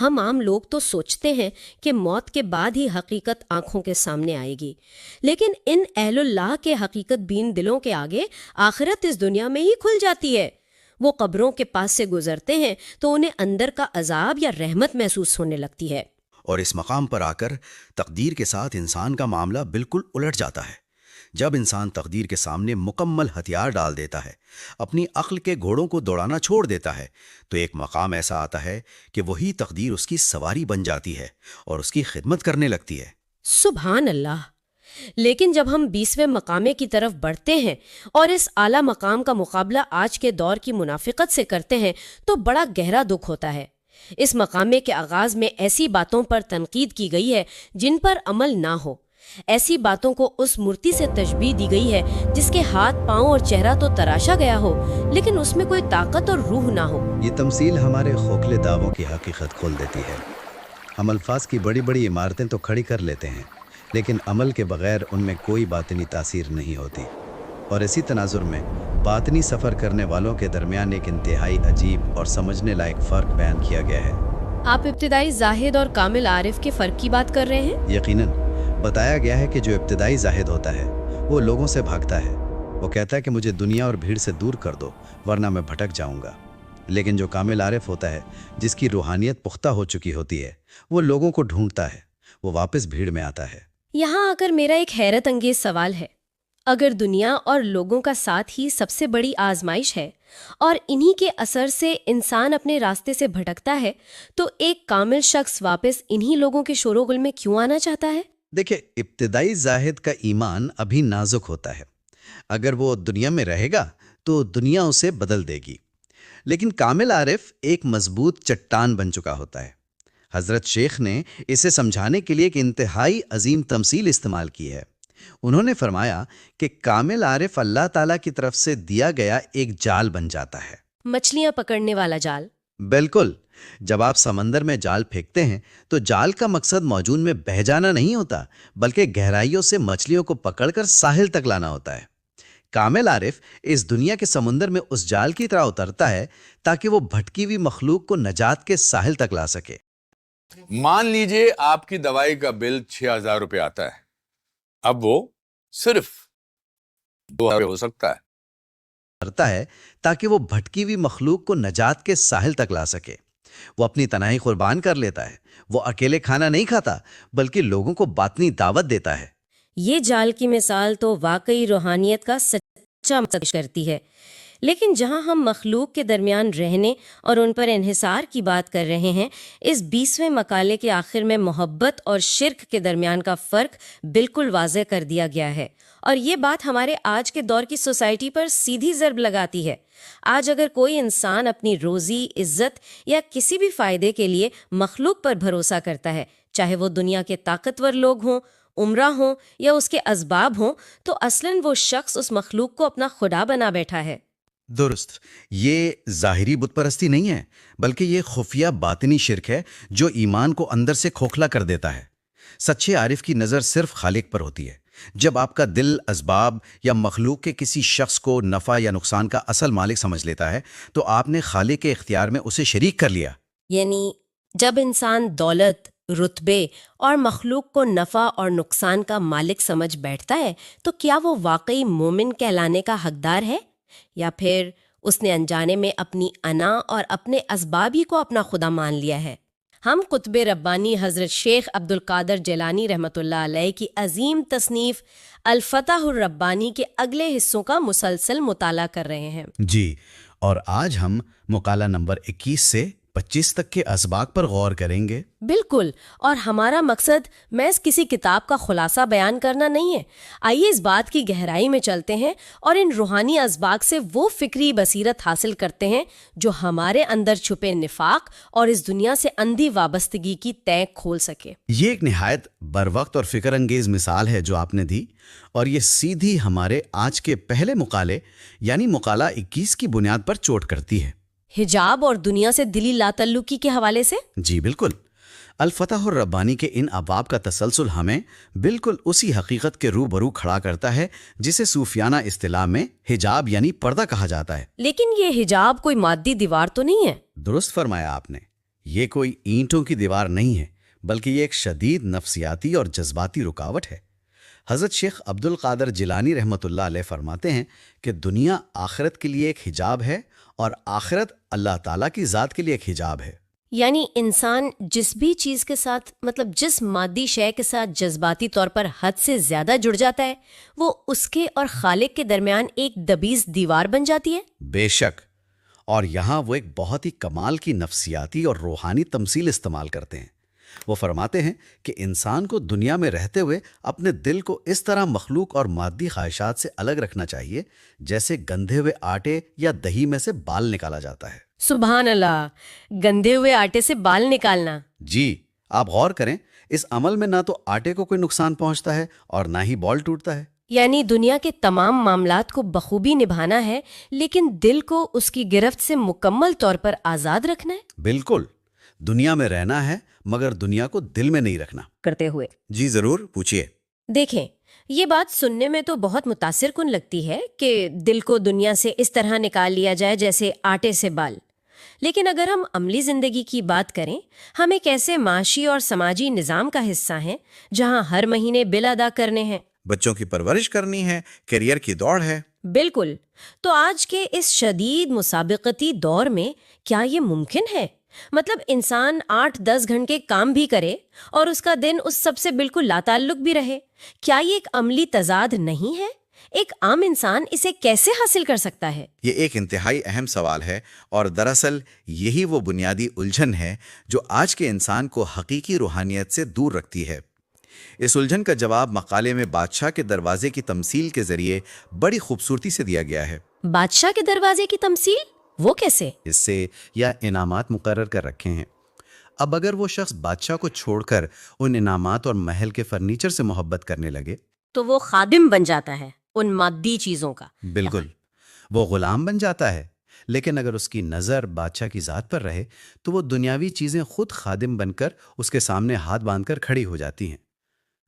ہم عام لوگ تو سوچتے ہیں کہ موت کے بعد ہی حقیقت آنکھوں کے سامنے آئے گی، لیکن ان اہل اللہ کے حقیقت بین دلوں کے آگے آخرت اس دنیا میں ہی کھل جاتی ہے۔ وہ قبروں کے پاس سے گزرتے ہیں تو انہیں اندر کا عذاب یا رحمت محسوس ہونے لگتی ہے۔ اور اس مقام پر آ کر تقدیر کے ساتھ انسان کا معاملہ بالکل الٹ جاتا ہے۔ جب انسان تقدیر کے سامنے مکمل ہتھیار ڈال دیتا ہے، اپنی عقل کے گھوڑوں کو دوڑانا چھوڑ دیتا ہے، تو ایک مقام ایسا آتا ہے کہ وہی تقدیر اس کی سواری بن جاتی ہے اور اس کی خدمت کرنے لگتی ہے۔ سبحان اللہ! لیکن جب ہم 20ویں مقامے کی طرف بڑھتے ہیں اور اس اعلیٰ مقام کا مقابلہ آج کے دور کی منافقت سے کرتے ہیں تو بڑا گہرا دکھ ہوتا ہے۔ اس مقامے کے آغاز میں ایسی باتوں پر تنقید کی گئی ہے جن پر عمل نہ ہو، ایسی باتوں کو اس مورتی سے تشبیہ دی گئی ہے جس کے ہاتھ، پاؤں اور چہرہ تو تراشا گیا ہو لیکن اس میں کوئی طاقت اور روح نہ ہو۔ یہ تمثیل ہمارے کھوکھلے دعووں کی حقیقت کھول دیتی ہے۔ ہم الفاظ کی بڑی بڑی عمارتیں تو کھڑی کر لیتے ہیں لیکن عمل کے بغیر ان میں کوئی باطنی تاثیر نہیں ہوتی، اور اسی تناظر میں باطنی سفر کرنے والوں کے درمیان ایک انتہائی عجیب اور سمجھنے لائق فرق بیان کیا گیا ہے۔ آپ ابتدائی زاہد اور کامل عارف کے فرق کی بات کر رہے ہیں؟ یقیناً بتایا گیا ہے کہ جو ابتدائی زاہد ہوتا ہے وہ لوگوں سے بھاگتا ہے، وہ کہتا ہے کہ مجھے دنیا اور بھیڑ سے دور کر دو ورنہ میں بھٹک جاؤں گا، لیکن جو کامل عارف ہوتا ہے، جس کی روحانیت پختہ ہو چکی ہوتی ہے، وہ لوگوں کو ڈھونڈتا ہے، وہ واپس بھیڑ میں آتا ہے۔ یہاں آ کر میرا ایک حیرت انگیز سوال ہے، اگر دنیا اور لوگوں کا ساتھ ہی سب سے بڑی آزمائش ہے اور انہی کے اثر سے انسان اپنے راستے سے بھٹکتا ہے تو ایک کامل شخص واپس انہی لوگوں کے شور و غل میں کیوں آنا چاہتا ہے؟ دیکھیں، ابتدائی زاہد کا ایمان ابھی نازک ہوتا ہے، اگر وہ دنیا میں رہے گا تو دنیا اسے بدل دے گی، لیکن کامل عارف ایک مضبوط چٹان بن چکا ہوتا ہے۔ حضرت شیخ نے اسے سمجھانے کے لیے ایک انتہائی عظیم تمثیل استعمال کی ہے۔ انہوں نے فرمایا کہ کامل عارف اللہ تعالیٰ کی طرف سے دیا گیا ایک جال بن جاتا ہے، مچھلیاں پکڑنے والا جال۔ بالکل، جب آپ سمندر میں جال پھینکتے ہیں تو جال کا مقصد موجون میں بہہ جانا نہیں ہوتا، بلکہ گہرائیوں سے مچھلیوں کو پکڑ کر ساحل تک لانا ہوتا ہے۔ کامل عارف اس دنیا کے سمندر میں اس جال کی طرح اترتا ہے تاکہ وہ بھٹکی ہوئی مخلوق کو نجات کے ساحل تک لا سکے۔ مان لیجئے آپ کی دوائی کا بل 6,000 روپے آتا ہے، اب وہ صرف 2,000 ہو سکتا ہے، کرتا ہے تاکہ وہ بھٹکی ہوئی مخلوق کو نجات کے ساحل تک لا سکے۔ وہ اپنی تنہائی قربان کر لیتا ہے، وہ اکیلے کھانا نہیں کھاتا بلکہ لوگوں کو باطنی دعوت دیتا ہے۔ یہ جال کی مثال تو واقعی روحانیت کا سچا مقصد کرتی ہے، لیکن جہاں ہم مخلوق کے درمیان رہنے اور ان پر انحصار کی بات کر رہے ہیں، اس 20ویں مقالے کے آخر میں محبت اور شرک کے درمیان کا فرق بالکل واضح کر دیا گیا ہے، اور یہ بات ہمارے آج کے دور کی سوسائٹی پر سیدھی ضرب لگاتی ہے۔ آج اگر کوئی انسان اپنی روزی، عزت یا کسی بھی فائدے کے لیے مخلوق پر بھروسہ کرتا ہے، چاہے وہ دنیا کے طاقتور لوگ ہوں، عمرہ ہوں یا اس کے اسباب ہوں، تو اصلاً وہ شخص اس مخلوق کو اپنا خدا بنا بیٹھا ہے۔ درست، یہ ظاہری بت پرستی نہیں ہے بلکہ یہ خفیہ باطنی شرک ہے جو ایمان کو اندر سے کھوکھلا کر دیتا ہے۔ سچے عارف کی نظر صرف خالق پر ہوتی ہے۔ جب آپ کا دل اسباب یا مخلوق کے کسی شخص کو نفع یا نقصان کا اصل مالک سمجھ لیتا ہے تو آپ نے خالق کے اختیار میں اسے شریک کر لیا۔ یعنی جب انسان دولت، رتبے اور مخلوق کو نفع اور نقصان کا مالک سمجھ بیٹھتا ہے تو کیا وہ واقعی مومن کہلانے کا حقدار ہے، یا پھر اس نے انجانے میں اپنی انا اور اپنے اسباب ہی کو اپنا خدا مان لیا ہے؟ ہم قطب ربانی حضرت شیخ عبد القادر جیلانی رحمۃ اللہ علیہ کی عظیم تصنیف الفتح الربانی کے اگلے حصوں کا مسلسل مطالعہ کر رہے ہیں۔ جی، اور آج ہم مقالہ نمبر 21 سے 25 تک کے اسباق پر غور کریں گے۔ بالکل، اور ہمارا مقصد محض کسی کتاب کا خلاصہ بیان کرنا نہیں ہے۔ آئیے اس بات کی گہرائی میں چلتے ہیں اور ان روحانی اسباق سے وہ فکری بصیرت حاصل کرتے ہیں جو ہمارے اندر چھپے نفاق اور اس دنیا سے اندھی وابستگی کی تہ کھول سکے۔ یہ ایک نہایت بروقت اور فکر انگیز مثال ہے جو آپ نے دی، اور یہ سیدھی ہمارے آج کے پہلے مقالے یعنی مقالہ 21 کی بنیاد پر چوٹ کرتی ہے۔ حجاب اور دنیا سے دلی لا تعلقی کے حوالے سے؟ جی بالکل، الفتح الربانی کے ان ابواب کا تسلسل ہمیں بالکل اسی حقیقت کے روبرو کھڑا کرتا ہے جسے صوفیانہ اصطلاح میں حجاب یعنی پردہ کہا جاتا ہے۔ لیکن یہ حجاب کوئی مادی دیوار تو نہیں ہے؟ درست فرمایا آپ نے، یہ کوئی اینٹوں کی دیوار نہیں ہے، بلکہ یہ ایک شدید نفسیاتی اور جذباتی رکاوٹ ہے۔ حضرت شیخ عبد القادر جیلانی رحمۃ اللہ علیہ فرماتے ہیں کہ دنیا آخرت کے لیے ایک حجاب ہے اور آخرت اللہ تعالیٰ کی ذات کے لیے ایک حجاب ہے۔ یعنی انسان جس بھی چیز کے ساتھ جس مادی شے کے ساتھ جذباتی طور پر حد سے زیادہ جڑ جاتا ہے، وہ اس کے اور خالق کے درمیان ایک دبیز دیوار بن جاتی ہے۔ بے شک، اور یہاں وہ ایک بہت ہی کمال کی نفسیاتی اور روحانی تمثیل استعمال کرتے ہیں۔ وہ فرماتے ہیں کہ انسان کو دنیا میں رہتے ہوئے اپنے دل کو اس طرح مخلوق اور مادی خواہشات سے الگ رکھنا چاہیے جیسے گندھے ہوئے آٹے یا دہی میں سے بال نکالا جاتا ہے۔ سبحان اللہ، گندے ہوئے آٹے سے بال نکالنا۔ جی، آپ غور کریں، اس عمل میں نہ تو آٹے کو کوئی نقصان پہنچتا ہے اور نہ ہی بال ٹوٹتا ہے۔ یعنی دنیا کے تمام معاملات کو بخوبی نبھانا ہے، لیکن دل کو اس کی گرفت سے مکمل طور پر آزاد رکھنا ہے۔ بالکل، دنیا میں رہنا ہے مگر دنیا کو دل میں نہیں رکھنا۔ کرتے ہوئے جی ضرور، پوچھئے۔ دیکھیں، یہ بات سننے میں تو بہت متاثر کن لگتی ہے کہ دل کو دنیا سے اس طرح نکال لیا جائے جیسے آٹے سے بال، لیکن اگر ہم عملی زندگی کی بات کریں، ہم ایک ایسے معاشی اور سماجی نظام کا حصہ ہیں جہاں ہر مہینے بل ادا کرنے ہیں، بچوں کی پرورش کرنی ہے، کیریئر کی دوڑ ہے۔ بالکل۔ تو آج کے اس شدید مسابقتی دور میں کیا یہ ممکن ہے؟ انسان 8-10 گھنٹے کام بھی کرے اور اس کا دن اس سب سے بالکل لاتعلق بھی رہے۔ کیا یہ ایک عملی تضاد نہیں ہے؟ ایک عام انسان اسے کیسے حاصل کر سکتا ہے؟ یہ ایک انتہائی اہم سوال ہے، اور دراصل یہی وہ بنیادی الجھن ہے جو آج کے انسان کو حقیقی روحانیت سے دور رکھتی ہے۔ اس الجھن کا جواب مقالے میں بادشاہ کے دروازے کی تمثیل کے ذریعے بڑی خوبصورتی سے دیا گیا ہے۔ بادشاہ کے دروازے کی تمثیل؟ وہ کیسے؟ اس سے یا انعامات مقرر کر رکھے ہیں۔ اب اگر وہ شخص بادشاہ کو چھوڑ کر ان انعامات اور محل کے فرنیچر سے محبت کرنے لگے تو وہ خادم بن جاتا ہے ان مادی چیزوں کا۔ بالکل، وہ غلام بن جاتا ہے۔ لیکن اگر اس کی نظر بادشاہ کی ذات پر رہے تو وہ دنیاوی چیزیں خود خادم بن کر اس کے سامنے ہاتھ باندھ کر کھڑی ہو جاتی ہیں۔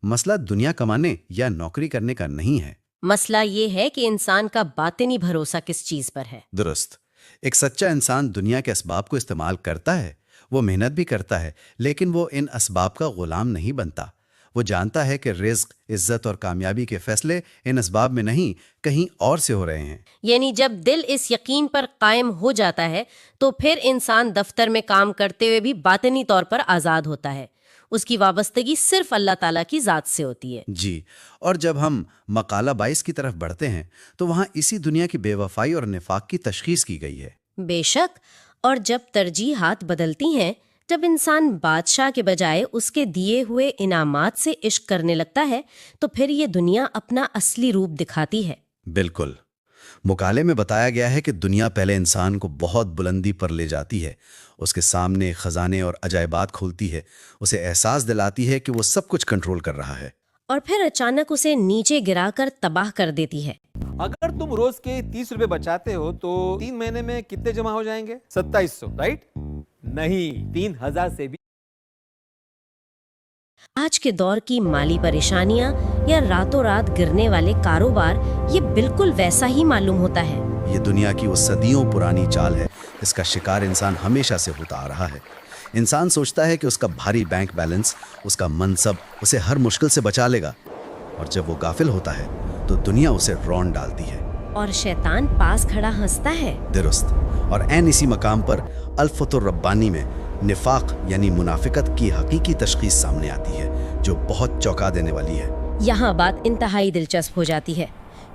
مسئلہ دنیا کمانے یا نوکری کرنے کا نہیں ہے، مسئلہ یہ ہے کہ انسان کا باطنی بھروسہ کس چیز پر ہے۔ درست۔ ایک سچا انسان دنیا کے اسباب کو استعمال کرتا ہے، وہ محنت بھی کرتا ہے، لیکن وہ ان اسباب کا غلام نہیں بنتا۔ وہ جانتا ہے کہ رزق، عزت اور کامیابی کے فیصلے ان اسباب میں نہیں، کہیں اور سے ہو رہے ہیں۔ یعنی جب دل اس یقین پر قائم ہو جاتا ہے تو پھر انسان دفتر میں کام کرتے ہوئے بھی باطنی طور پر آزاد ہوتا ہے۔ اس کی وابستگی صرف اللہ تعالیٰ کی ذات سے ہوتی ہے۔ جی، اور جب ہم مقالہ 22 کی طرف بڑھتے ہیں تو وہاں اسی دنیا کی بے وفائی اور نفاق کی تشخیص کی گئی ہے۔ بے شک، اور جب ترجیحات بدلتی ہیں، جب انسان بادشاہ کے بجائے اس کے دیے ہوئے انعامات سے عشق کرنے لگتا ہے تو پھر یہ دنیا اپنا اصلی روپ دکھاتی ہے۔ بالکل، مقالے میں بتایا گیا ہے کہ دنیا پہلے انسان کو بہت بلندی پر لے جاتی ہے، اس کے سامنے خزانے اور عجائبات کھولتی ہے، اسے احساس دلاتی ہے کہ وہ سب کچھ کنٹرول کر رہا ہے، اور پھر اچانک اسے نیچے گرا کر تباہ کر دیتی ہے۔ اگر تم روز کے 30 روپے بچاتے ہو تو 3 مہینے میں کتنے جمع ہو جائیں گے؟ 2700، رائٹ؟ نہیں، 3000 سے بھی۔ آج کے دور کی مالی پریشانیاں یا راتوں رات گرنے والے کاروبار، یہ بالکل ویسا ہی معلوم ہوتا ہے۔ یہ دنیا کی وہ صدیوں پرانی چال ہے، اس کا شکار انسان ہمیشہ سے ہوتا آ رہا ہے۔ انسان سوچتا ہے کہ اس کا بھاری بینک بیلنس، اس کا منصب اسے ہر مشکل سے بچا لے گا، اور جب وہ غافل ہوتا ہے تو دنیا اسے رون ڈالتی ہے، اور شیطان پاس کھڑا ہنستا ہے۔ درست، اور عین اسی مقام پر الفتح الربانی میں نفاق یعنی منافقت کی حقیقی تشخیص سامنے آتی ہے، جو بہت چونکا دینے والی ہے۔ یہاں بات انتہائی دلچسپ ہو جاتی ہے،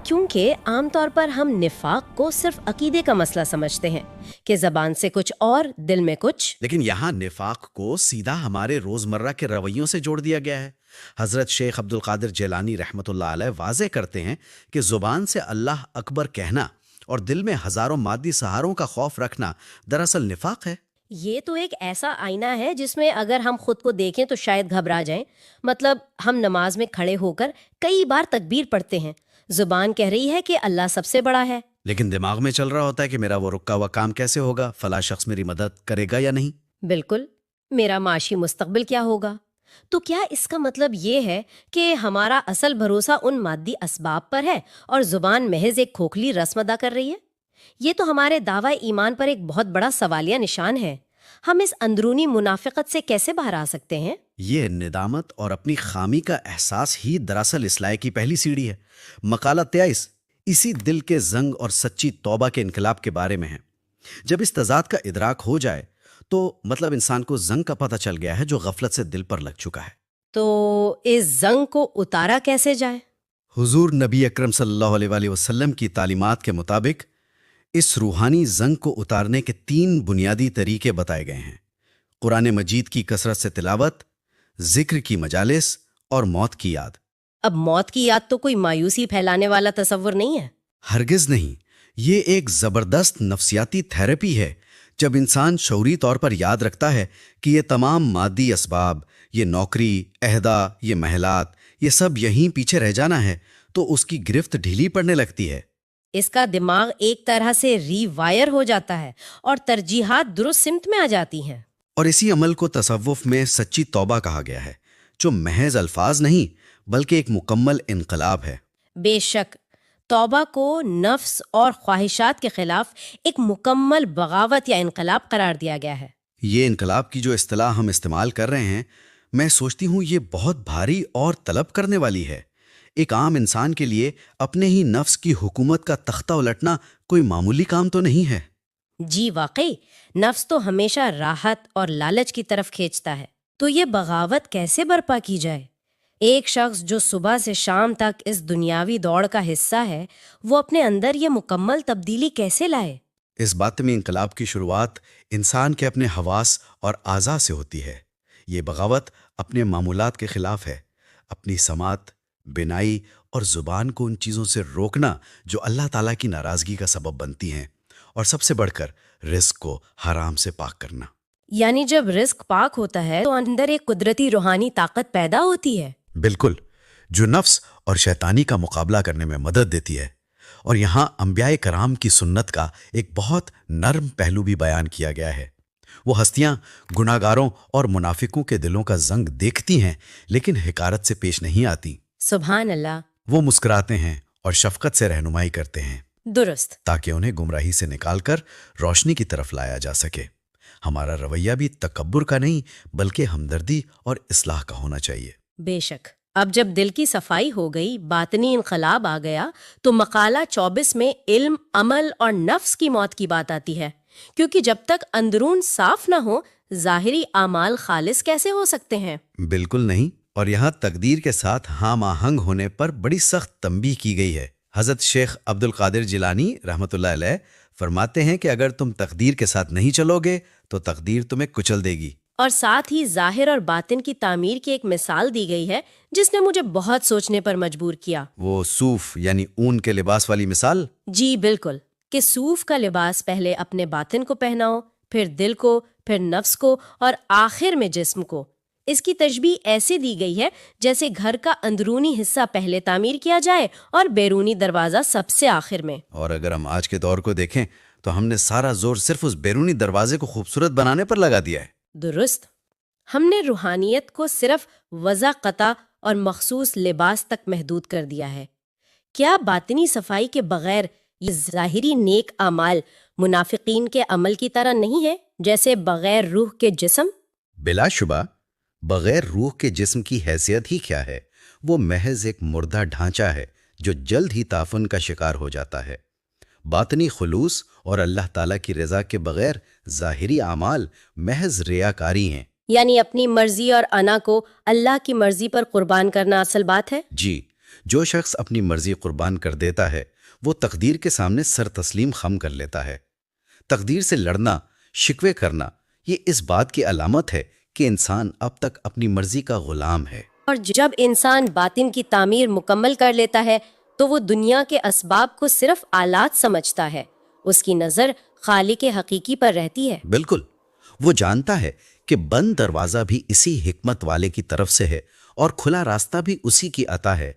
کیونکہ عام طور پر ہم نفاق کو صرف عقیدے کا مسئلہ سمجھتے ہیں کہ زبان سے کچھ اور دل میں کچھ، لیکن یہاں نفاق کو سیدھا ہمارے روزمرہ کے رویوں سے جوڑ دیا گیا ہے۔ حضرت شیخ عبد القادر جیلانی رحمۃ اللہ علیہ واضح کرتے ہیں کہ زبان سے اللہ اکبر کہنا اور دل میں ہزاروں مادی سہاروں کا خوف رکھنا دراصل نفاق ہے۔ یہ تو ایک ایسا آئینہ ہے جس میں اگر ہم خود کو دیکھیں تو شاید گھبرا جائیں۔ ہم نماز میں کھڑے ہو کر کئی بار تکبیر پڑھتے ہیں، زبان کہہ رہی ہے کہ اللہ سب سے بڑا ہے، لیکن دماغ میں چل رہا ہوتا ہے کہ میرا وہ رکا ہوا کام کیسے ہوگا، فلاں شخص میری مدد کرے گا یا نہیں۔ بالکل، میرا معاشی مستقبل کیا ہوگا۔ تو کیا اس کا مطلب یہ ہے کہ ہمارا اصل بھروسہ ان مادی اسباب پر ہے اور زبان محض ایک کھوکھلی رسم ادا کر رہی ہے؟ یہ تو ہمارے دعوی ایمان پر ایک بہت بڑا سوالیہ نشان ہے۔ ہم اس اندرونی منافقت سے کیسے باہر آ سکتے ہیں؟ یہ ندامت اور اپنی خامی کا احساس ہی دراصل اصلاح کی پہلی سیڑھی ہے۔ مقالہ 23 اسی دل کے زنگ اور سچی توبہ کے انقلاب کے بارے میں ہے۔ جب اس تضاد کا ادراک ہو جائے تو مطلب انسان کو زنگ کا پتہ چل گیا ہے جو غفلت سے دل پر لگ چکا ہے۔ تو اس زنگ کو اتارا کیسے جائے؟ حضور نبی اکرم صلی اللہ علیہ وآلہ وسلم کی تعلیمات کے مطابق اس روحانی زنگ کو اتارنے کے 3 بنیادی طریقے بتائے گئے ہیں: قرآن مجید کی کثرت سے تلاوت، ذکر کی مجالس اور موت کی یاد۔ اب موت کی یاد تو کوئی مایوسی پھیلانے والا تصور نہیں ہے۔ ہرگز نہیں، یہ ایک زبردست نفسیاتی تھراپی ہے۔ جب انسان شعوری طور پر یاد رکھتا ہے کہ یہ تمام مادی اسباب، یہ نوکری، عہدہ، یہ محلات، یہ سب یہیں پیچھے رہ جانا ہے، تو اس کی گرفت ڈھیلی پڑنے لگتی ہے۔ اس کا دماغ ایک طرح سے ری وائر ہو جاتا ہے اور ترجیحات درست سمت میں آ جاتی ہیں۔ اور اسی عمل کو تصوف میں سچی توبہ کہا گیا ہے، جو محض الفاظ نہیں بلکہ ایک مکمل انقلاب ہے۔ بے شک توبہ کو نفس اور خواہشات کے خلاف ایک مکمل بغاوت یا انقلاب قرار دیا گیا ہے۔ یہ انقلاب کی جو اصطلاح ہم استعمال کر رہے ہیں، میں سوچتی ہوں یہ بہت بھاری اور طلب کرنے والی ہے۔ ایک عام انسان کے لیے اپنے ہی نفس کی حکومت کا تختہ الٹنا کوئی معمولی کام تو نہیں ہے۔ جی واقعی، نفس تو ہمیشہ راحت اور لالچ کی طرف کھینچتا ہے، تو یہ بغاوت کیسے برپا کی جائے؟ ایک شخص جو صبح سے شام تک اس دنیاوی دوڑ کا حصہ ہے، وہ اپنے اندر یہ مکمل تبدیلی کیسے لائے؟ اس بات میں انقلاب کی شروعات انسان کے اپنے حواس اور اعضاء سے ہوتی ہے۔ یہ بغاوت اپنے معمولات کے خلاف ہے، اپنی سماعت، بینائی اور زبان کو ان چیزوں سے روکنا جو اللہ تعالیٰ کی ناراضگی کا سبب بنتی ہیں، اور سب سے بڑھ کر رزق کو حرام سے پاک کرنا۔ یعنی جب رزق پاک ہوتا ہے تو اندر ایک قدرتی روحانی طاقت پیدا ہوتی ہے۔ بالکل، جو نفس اور شیطانی کا مقابلہ کرنے میں مدد دیتی ہے۔ اور یہاں انبیاء کرام کی سنت کا ایک بہت نرم پہلو بھی بیان کیا گیا ہے۔ وہ ہستیاں گناہگاروں اور منافقوں کے دلوں کا زنگ دیکھتی ہیں لیکن حقارت سے پیش نہیں آتی۔ سبحان اللہ۔ وہ مسکراتے ہیں اور شفقت سے رہنمائی کرتے ہیں، درست، تاکہ انہیں گمراہی سے نکال کر روشنی کی طرف لایا جا سکے۔ ہمارا رویہ بھی تکبر کا نہیں بلکہ ہمدردی اور اصلاح کا ہونا چاہیے۔ بے شک۔ اب جب دل کی صفائی ہو گئی، باطنی انقلاب آ گیا، تو مقالہ 24 میں علم، عمل اور نفس کی موت کی بات آتی ہے، کیونکہ جب تک اندرون صاف نہ ہو، ظاہری اعمال خالص کیسے ہو سکتے ہیں؟ بالکل نہیں، اور یہاں تقدیر کے ساتھ ہم آہنگ ہونے پر بڑی سخت تنبیہ کی گئی ہے۔ حضرت شیخ عبد القادر جیلانی رحمۃ اللہ علیہ فرماتے ہیں کہ اگر تم تقدیر کے ساتھ نہیں چلو گے تو تقدیر تمہیں کچل دے گی۔ اور ساتھ ہی ظاہر اور باطن کی تعمیر کی ایک مثال دی گئی ہے جس نے مجھے بہت سوچنے پر مجبور کیا۔ وہ صوف یعنی اون کے لباس والی مثال؟ جی بالکل، کہ صوف کا لباس پہلے اپنے باطن کو پہناؤ، پھر دل کو، پھر نفس کو اور آخر میں جسم کو۔ اس کی تشبیہ ایسے دی گئی ہے جیسے گھر کا اندرونی حصہ پہلے تعمیر کیا جائے اور بیرونی دروازہ سب سے آخر میں۔ اور اگر ہم آج کے دور کو دیکھیں تو ہم نے سارا زور صرف اس بیرونی دروازے کو خوبصورت بنانے پر لگا دیا ہے۔ درست، ہم نے روحانیت کو صرف وضع قطع اور مخصوص لباس تک محدود کر دیا ہے۔ کیا باطنی صفائی کے بغیر یہ ظاہری نیک اعمال منافقین کے عمل کی طرح نہیں ہے، جیسے بغیر روح کے جسم؟ بلا شبہ بغیر روح کے جسم کی حیثیت ہی کیا ہے، وہ محض ایک مردہ ڈھانچہ ہے جو جلد ہی تعفن کا شکار ہو جاتا ہے۔ باطنی خلوص اور اللہ تعالیٰ کی رضا کے بغیر ظاہری اعمال محض ریاکاری ہیں۔ یعنی اپنی مرضی اور انا کو اللہ کی مرضی پر قربان کرنا اصل بات ہے؟ جی، جو شخص اپنی مرضی قربان کر دیتا ہے وہ تقدیر کے سامنے سر تسلیم خم کر لیتا ہے۔ تقدیر سے لڑنا، شکوے کرنا، یہ اس بات کی علامت ہے کہ انسان اب تک اپنی مرضی کا غلام ہے۔ اور جب انسان باطن کی تعمیر مکمل کر لیتا ہے تو وہ دنیا کے اسباب کو صرف آلات سمجھتا ہے، اس کی نظر خالق حقیقی پر رہتی ہے۔ بالکل، وہ جانتا ہے کہ بند دروازہ بھی اسی حکمت والے کی طرف سے ہے اور کھلا راستہ بھی اسی کی عطا ہے۔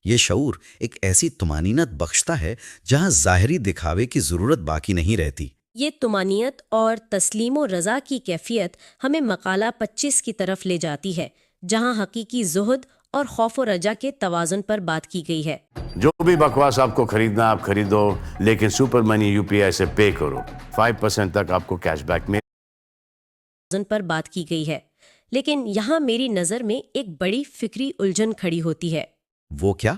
یہ شعور ایک ایسی طمانینت بخشتا ہے جہاں ظاہری دکھاوے کی ضرورت باقی نہیں رہتی۔ یہ طمانینت اور تسلیم و رضا کی کیفیت ہمیں مقالہ 25 کی طرف لے جاتی ہے، جہاں حقیقی زہد اور خوف و رجا کے توازن پر بات کی گئی ہے۔ جو بھی بکواس آپ کو خریدنا آپ خریدو، لیکن سپر منی UPI سے پے کرو، 5% تک آپ کو کیش بیک میں پر بات کی گئی ہے، لیکن یہاں میری نظر میں ایک بڑی فکری الجھن کھڑی ہوتی ہے۔ وہ کیا؟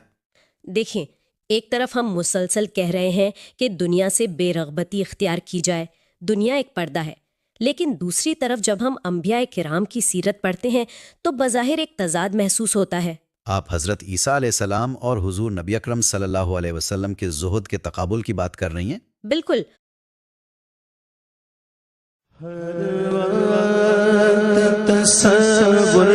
دیکھیں، ایک طرف ہم مسلسل کہہ رہے ہیں کہ دنیا سے بے رغبتی اختیار کی جائے، دنیا ایک پردہ ہے، لیکن دوسری طرف جب ہم انبیاء کرام کی سیرت پڑھتے ہیں تو بظاہر ایک تضاد محسوس ہوتا ہے۔ آپ حضرت عیسیٰ علیہ السلام اور حضور نبی اکرم صلی اللہ علیہ وسلم کے زہد کے تقابل کی بات کر رہی ہیں؟ بالکل۔ تصور